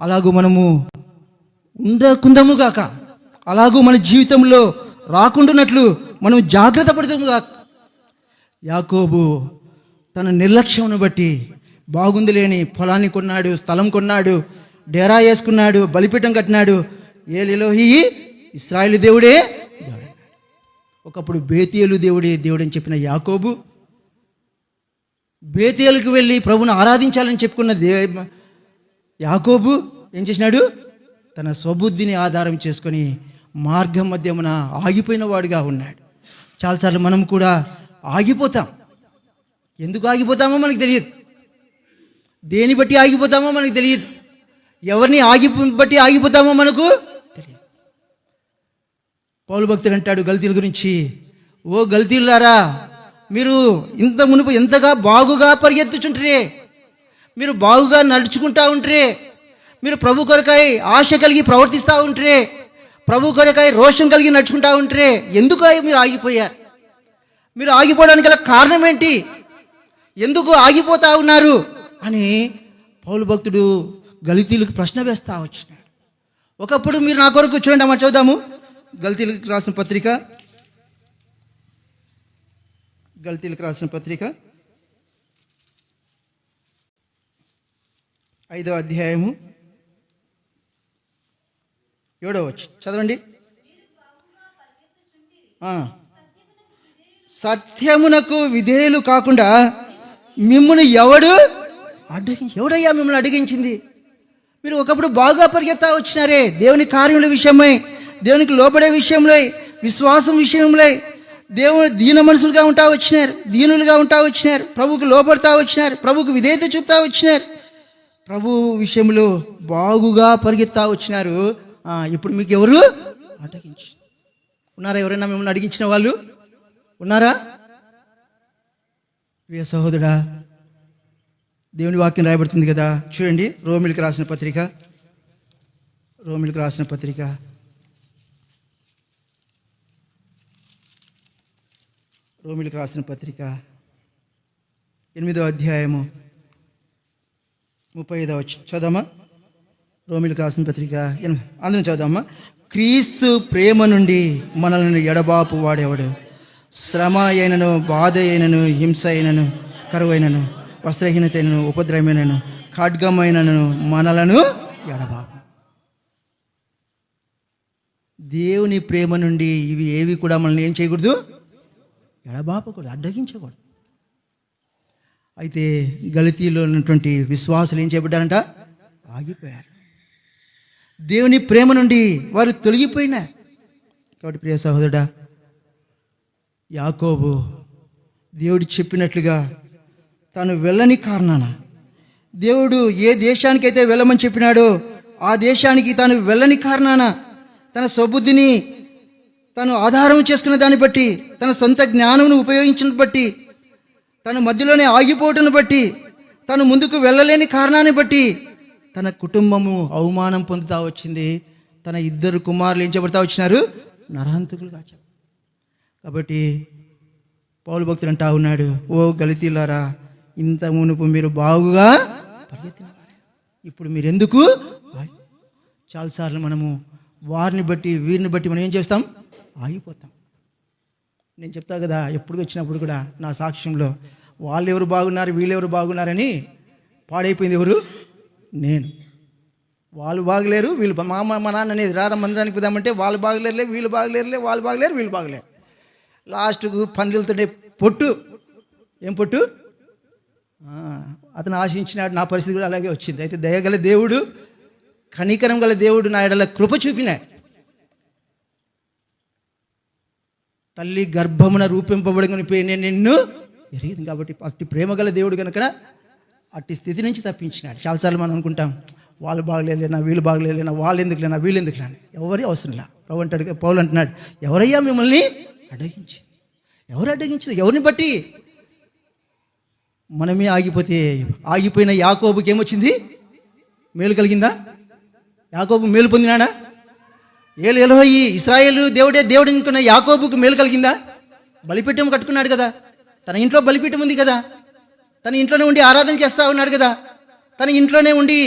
[SPEAKER 1] అలాగూ మనము ఉండకుందాముగాక, అలాగూ మన జీవితంలో రాకుండానట్లు మనం జాగ్రత్త పడతాముగాక. యాకోబు తన నిర్లక్ష్యంను బట్టి బాగుంది లేని పొలాన్ని కొన్నాడు, స్థలం కొన్నాడు, డేరా వేసుకున్నాడు, బలిపీఠం కట్టినాడు. ఎలోహి ఇశ్రాయేలు దేవుడే దేవుడు. ఒకప్పుడు బేతేలు దేవుడే దేవుడని చెప్పిన యాకోబు బేతేలుకు వెళ్ళి ప్రభువును ఆరాధించాలని చెప్పుకున్న యాకోబు ఏం చేసినాడు? తన స్వబుద్ధిని ఆధారం చేసుకొని మార్గం మధ్యమున ఆగిపోయిన వాడుగా ఉన్నాడు. చాలాసార్లు మనం కూడా ఆగిపోతాం. ఎందుకు ఆగిపోతామో మనకు తెలియదు, దేని బట్టి ఆగిపోతామో మనకు తెలియదు, ఎవరిని బట్టి ఆగిపోతామో మనకు తెలియదు. పౌలు భక్తుడు అంటాడు గల్తీల గురించి, ఓ గల్తీలారా, మీరు ఇంత మునుపు ఎంతగా బాగుగా పరిగెత్తుచుంటారే, మీరు బాగుగా నడుచుకుంటా ఉంటారే, మీరు ప్రభు కొరకై ఆశ కలిగి ప్రవర్తిస్తూ ఉంటారే, ప్రభు కొరకై రోషం కలిగి నడుచుకుంటా ఉంటారే, ఎందుకు మీరు ఆగిపోయారు? మీరు ఆగిపోవడానికి గల కారణం ఏంటి? ఎందుకు ఆగిపోతా ఉన్నారు అని పౌలు భక్తుడు గలితీలకు ప్రశ్న వేస్తా వచ్చినాడు. ఒకప్పుడు మీరు నా కొరకు చూడండి అమ్మ, చూద్దాము గలితీలకు రాసిన పత్రిక, గలితీలకు రాసిన పత్రిక 5వ అధ్యాయము 7వ వచనం చదవండి. సత్యమునకు విధేయులు కాకుండా మిమ్మల్ని ఎవడయ్యా మిమ్మల్ని అడిగించింది? మీరు ఒకప్పుడు బాగా పరిగెత్తా వచ్చినారే, దేవుని కార్యముల విషయమై, దేవునికి లోబడే విషయంలో, విశ్వాసం విషయంలో, దేవుని దీన మనసులుగా ఉంటా వచ్చినారు, దీనులుగా ఉంటా వచ్చినారు, ప్రభువుకు లోబడతా వచ్చినారు, ప్రభువుకు విధేయత చూపుతా వచ్చినారు, ప్రభు విషయంలో బాగుగా పరిగెత్తా వచ్చినారు. ఇప్పుడు మీకు ఎవరు అడ్డగించి ఉన్నారా? ఎవరైనా మిమ్మల్ని అడిగించిన వాళ్ళు ఉన్నారా? ప్రియ సహోదరుడా, దేవుని వాక్యం రాయబడుతుంది కదా, చూడండి. రోమిలకు రాసిన పత్రిక 8వ అధ్యాయము 35వ వచనం చదవమ్మా. రోమిలకు రాసిన పత్రిక అందరం చదవమ్మా. క్రీస్తు ప్రేమ నుండి మనల్ని ఎడబాపు వాడేవాడు, శ్రమ అయినను, బాధ అయినను, హింస అయినను, కరువైనను, వస్త్రహీనత అయినను, ఉపద్రవమైనను, ఖడ్గమైనను మనలను ఎడబాపు. దేవుని ప్రేమ నుండి ఇవి ఏవి కూడా మనల్ని ఏం చేయకూడదు? ఎడబాపకూడదు, అడ్డగించకూడదు. అయితే గలితీలో ఉన్నటువంటి విశ్వాసులు ఏం చేయబడ్డారంట? ఆగిపోయారు. దేవుని ప్రేమ నుండి వారు తొలగిపోయినారు. కాబట్టి ప్రియ సహోదరుడా, యాకోబు దేవుడు చెప్పినట్లుగా తాను వెళ్ళని కారణాన, దేవుడు ఏ దేశానికైతే వెళ్ళమని చెప్పినాడో ఆ దేశానికి తాను వెళ్ళని కారణాన, తన స్వబుద్ధిని తను ఆధారం చేసుకున్న దాన్ని బట్టి, తన సొంత జ్ఞానమును ఉపయోగించిన బట్టి, తన మధ్యలోనే ఆగిపోవటం బట్టి, తను ముందుకు వెళ్ళలేని కారణాన్ని బట్టి తన కుటుంబము అవమానం పొందుతా వచ్చింది. తన 2 కుమారులు ఏం చేయబడతా వచ్చినారు? నరహంతకులుగా. కాబట్టి పౌలు భక్తుడు అంటా ఉన్నాడు, ఓ గలితీలారా, ఇంత మునుపు మీరు బాగుగా పరిగెత్తినవారు, ఇప్పుడు మీరు ఎందుకు? చాలాసార్లు మనము వారిని బట్టి వీరిని బట్టి మనం ఏం చేస్తాం? ఆగిపోతాం. నేను చెప్తా కదా, ఎప్పుడు వచ్చినప్పుడు కూడా నా సాక్ష్యంలో వాళ్ళు ఎవరు బాగున్నారు, వీళ్ళు ఎవరు బాగున్నారని పాడైపోయింది ఎవరు? నేను. వాళ్ళు బాగలేరు, వీళ్ళు మా నాన్న అనేది రారా మందిరానికి పోదామంటే వాళ్ళు బాగలేరులే, వీళ్ళు బాగలేరులే, వాళ్ళు బాగలేరు, వీళ్ళు బాగలేరు. లాస్ట్కు పందిలతోనే పొట్టు. ఏం పొట్టు? అతను ఆశించినాడు. నా పరిస్థితి కూడా అలాగే వచ్చింది. అయితే దయగల దేవుడు, కనికరం గల దేవుడు నా ఎడల కృప చూపినాడు. తల్లి గర్భమున రూపింపబడుకుని నేను నిన్ను ఎరిగింది కాబట్టి అట్టి ప్రేమ గల దేవుడు కనుక అట్టి స్థితి నుంచి తప్పించినాడు. చాలాసార్లు మనం అనుకుంటాం, వాళ్ళు బాగలేనా, వీళ్ళు బాగలేనా, వాళ్ళు ఎందుకు లేనా, వీళ్ళు ఎందుకు లేని. ఎవరి అవసరం లే. ప్రభు అంటాడు, పౌలు అంటున్నాడు, ఎవరయ్యా మిమ్మల్ని అడ్డగించి? ఎవరు అడ్డగించలేదు? ఎవరిని బట్టి? మనమే ఆగిపోతే, ఆగిపోయిన యాకోబుకి ఏమొచ్చింది? మేలు కలిగిందా? యాకోబు మేలు పొందినాడా? ఎలోహీ ఇశ్రాయేలు దేవుడే దేవుడు అనుకున్న యాకోబుకు మేలు కలిగిందా? బలిపీఠం కట్టుకున్నాడు కదా, తన ఇంట్లో బలిపీఠం ఉంది కదా, తన ఇంట్లోనే ఉండి ఆరాధన చేస్తూ ఉన్నాడు కదా, తన ఇంట్లోనే ఉండి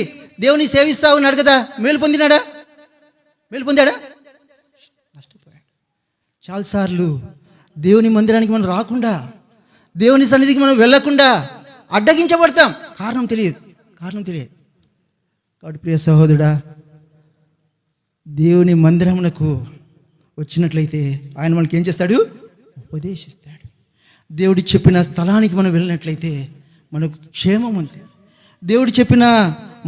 [SPEAKER 1] దేవుని సేవిస్తూ ఉన్నాడు కదా. మేలు పొందినాడా? మేలు పొందాడా? నష్టపోయాడు. చాలాసార్లు దేవుని మందిరానికి మనం రాకుండా, దేవుని సన్నిధికి మనం వెళ్ళకుండా అడ్డగించబడతాం. కారణం తెలియదు. కాబట్టి ప్రియ సహోదరుడా, దేవుని మందిరమునకు వచ్చినట్లయితే ఆయన మనకి ఏం చేస్తాడు? ఉపదేశిస్తాడు. దేవుడు చెప్పిన స్థలానికి మనం వెళ్ళినట్లయితే మనకు క్షేమం ఉంది. దేవుడు చెప్పిన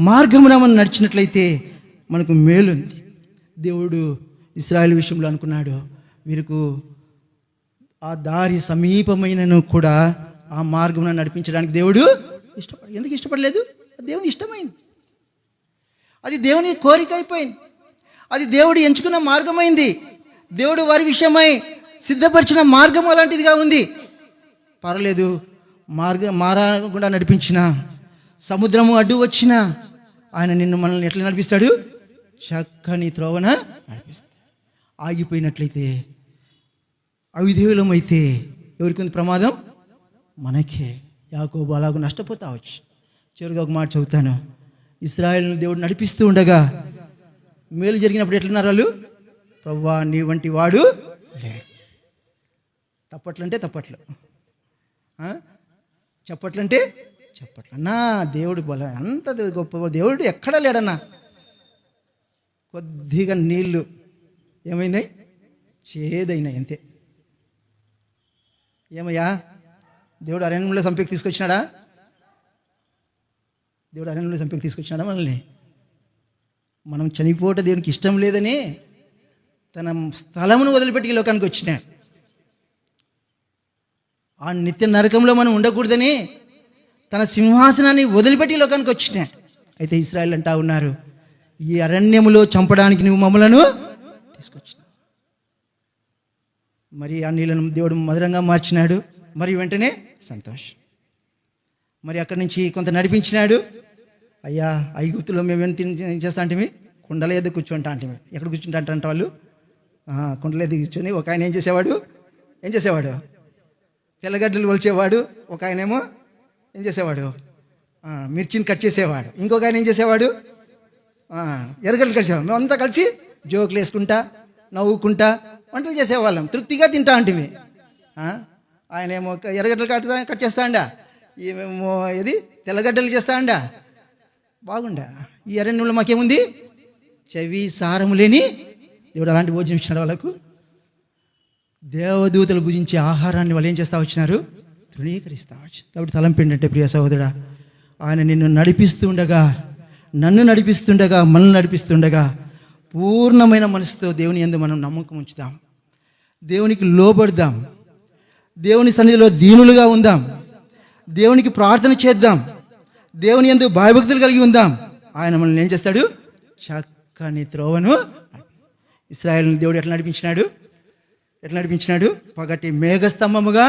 [SPEAKER 1] మార్గమున మనం నడిచినట్లయితే మనకు మేలుంది. దేవుడు ఇశ్రాయేలు విషయంలో అనుకున్నాడు, వీరికి ఆ దారి సమీపమైనను కూడా ఆ మార్గం నడిపించడానికి దేవుడు ఎందుకు ఇష్టపడలేదు? దేవుని ఇష్టమైంది, అది దేవుని కోరిక అయిపోయింది, అది దేవుడు ఎంచుకున్న మార్గమైంది, దేవుడు వారి విషయమై సిద్ధపరిచిన మార్గం అలాంటిదిగా ఉంది. పర్లేదు, మారకుండా నడిపించిన, సముద్రము అడ్డు వచ్చిన ఆయన నిన్ను మనల్ని ఎట్లా నడిపిస్తాడు? చక్కని త్రోవన నడిపిస్తాడు. ఆగిపోయినట్లయితే, అవిధేయులమైతే ఎవరికి ఉంది ప్రమాదం? మనకే. యాకోబు అలాగూ నష్టపోతావచ్చు. చివరిగా ఒక మాట చదువుతాను. ఇశ్రాయేలును దేవుడు నడిపిస్తూ ఉండగా మేలు జరిగినప్పుడు ఎట్లున్నారు వాళ్ళు? ప్రభువా నీ వంటి వాడు లేడు. తప్పట్లంటే తప్పట్లు, చెప్పట్లంటే చెప్పట్లు. అన్నా దేవుడు బల అంత గొప్ప దేవుడు ఎక్కడా లేడన్నా. కొద్దిగా నీళ్ళు ఏమైంది? చేదైనాయి అంతే. ఏమయ్యా, దేవుడు అరణ్యంలో సంపేకి తీసుకొచ్చినాడా? దేవుడు అరణ్యంలో సంపేకి తీసుకొచ్చినాడా మనల్ని? మనం చనిపోవటం దేవునికి ఇష్టం లేదని తన స్థలమును వదిలిపెట్టి ఈ లోకానికి వచ్చినాడు. ఆ నిత్య నరకంలో మనం ఉండకూడదని తన సింహాసనాన్ని వదిలిపెట్టి ఈ లోకానికి వచ్చినాడు. అయితే ఇశ్రాయేలు అంటా ఉన్నారు, ఈ అరణ్యములో చంపడానికి నువ్వు మమ్మలను తీసుకొచ్చినావు. మరి ఆ నీళ్ళను దేవుడు మధురంగా మార్చినాడు. మరి వెంటనే సంతోషం. మరి అక్కడి నుంచి కొంత నడిపించినాడు. అయ్యా, ఐగుప్తులో మేము ఏం చేస్తా అంటే కుండల ఎద్దు కూర్చుంటా అంటే, ఎక్కడ కూర్చుంటా అంటే వాళ్ళు కుండల ఎద్దు కూర్చొని ఒక ఆయన ఏం చేసేవాడు? తెల్లగడ్డలు ఒలిచేవాడు. ఒక ఆయనేమో ఏం చేసేవాడు? మిర్చిని కట్ చేసేవాడు. ఇంకొక ఆయన ఏం చేసేవాడు? ఎర్రగడ్డలు కట్ చేసేవాడు. మేమంతా కలిసి జోకులు వేసుకుంటా, నవ్వుకుంటా వంటలు చేసేవాళ్ళం. తృప్తిగా తింటా అంటే ఆయన ఏమో ఎర్రగడ్డలు కట్ చేస్తా అండా, ఏమేమో ఏది తెల్లగడ్డలు చేస్తా అండా. బాగుండా. ఈ అరణ్యంలో మాకేముంది? చెవి సారము లేని దేవుడు అలాంటి భోజనం ఇచ్చినాడు వాళ్ళకు. దేవదూతలు భుజించే ఆహారాన్ని వాళ్ళు ఏం చేస్తా వచ్చినారు? తృణీకరిస్తా వచ్చారు. కాబట్టి తలంపు ఏంటంటే, ప్రియ సహోదరుడా, ఆయన నిన్ను నడిపిస్తుండగా, నన్ను నడిపిస్తుండగా, మనల్ని నడిపిస్తుండగా పూర్ణమైన మనసుతో దేవుని యందు మనం నమ్మకం ఉంచుదాం, దేవునికి లోబడదాం, దేవుని సన్నిధిలో దీనులుగా ఉందాం, దేవునికి ప్రార్థన చేద్దాం, దేవుని యందు భయభక్తులు కలిగి ఉందాం. ఆయన మనల్ని ఏం చేస్తాడు? చక్కని త్రోవను. ఇశ్రాయేలును దేవుడు ఎట్లా నడిపించినాడు? పగటి మేఘస్తంభముగా,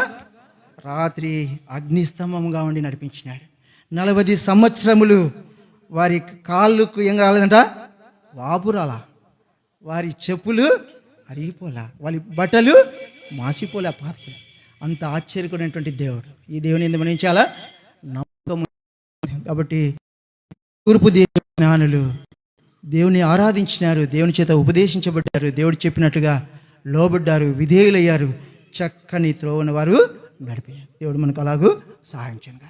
[SPEAKER 1] రాత్రి అగ్నిస్తంభముగా ఉండి నడిపించినాడు. 40 సంవత్సరములు వారి కాళ్ళకు ఏం రాలేదంట? వాపురాలా. వారి చెప్పులు అరిగిపోలా, వారి బట్టలు మాసిపోలే, పాతికి. అంత ఆశ్చర్యకరమైనటువంటి దేవుడు. ఈ దేవుని ఎందుకు మనం చాలా నమ్మకం. కాబట్టి తూర్పు జ్ఞానులు దేవుని ఆరాధించినారు, దేవుని చేత ఉపదేశించబడ్డారు, దేవుడు చెప్పినట్టుగా లోబడ్డారు, విధేయులయ్యారు, చక్కని త్రోవను వారు నడిపారు. దేవుడు మనకు అలాగూ సహాయం చేయండి.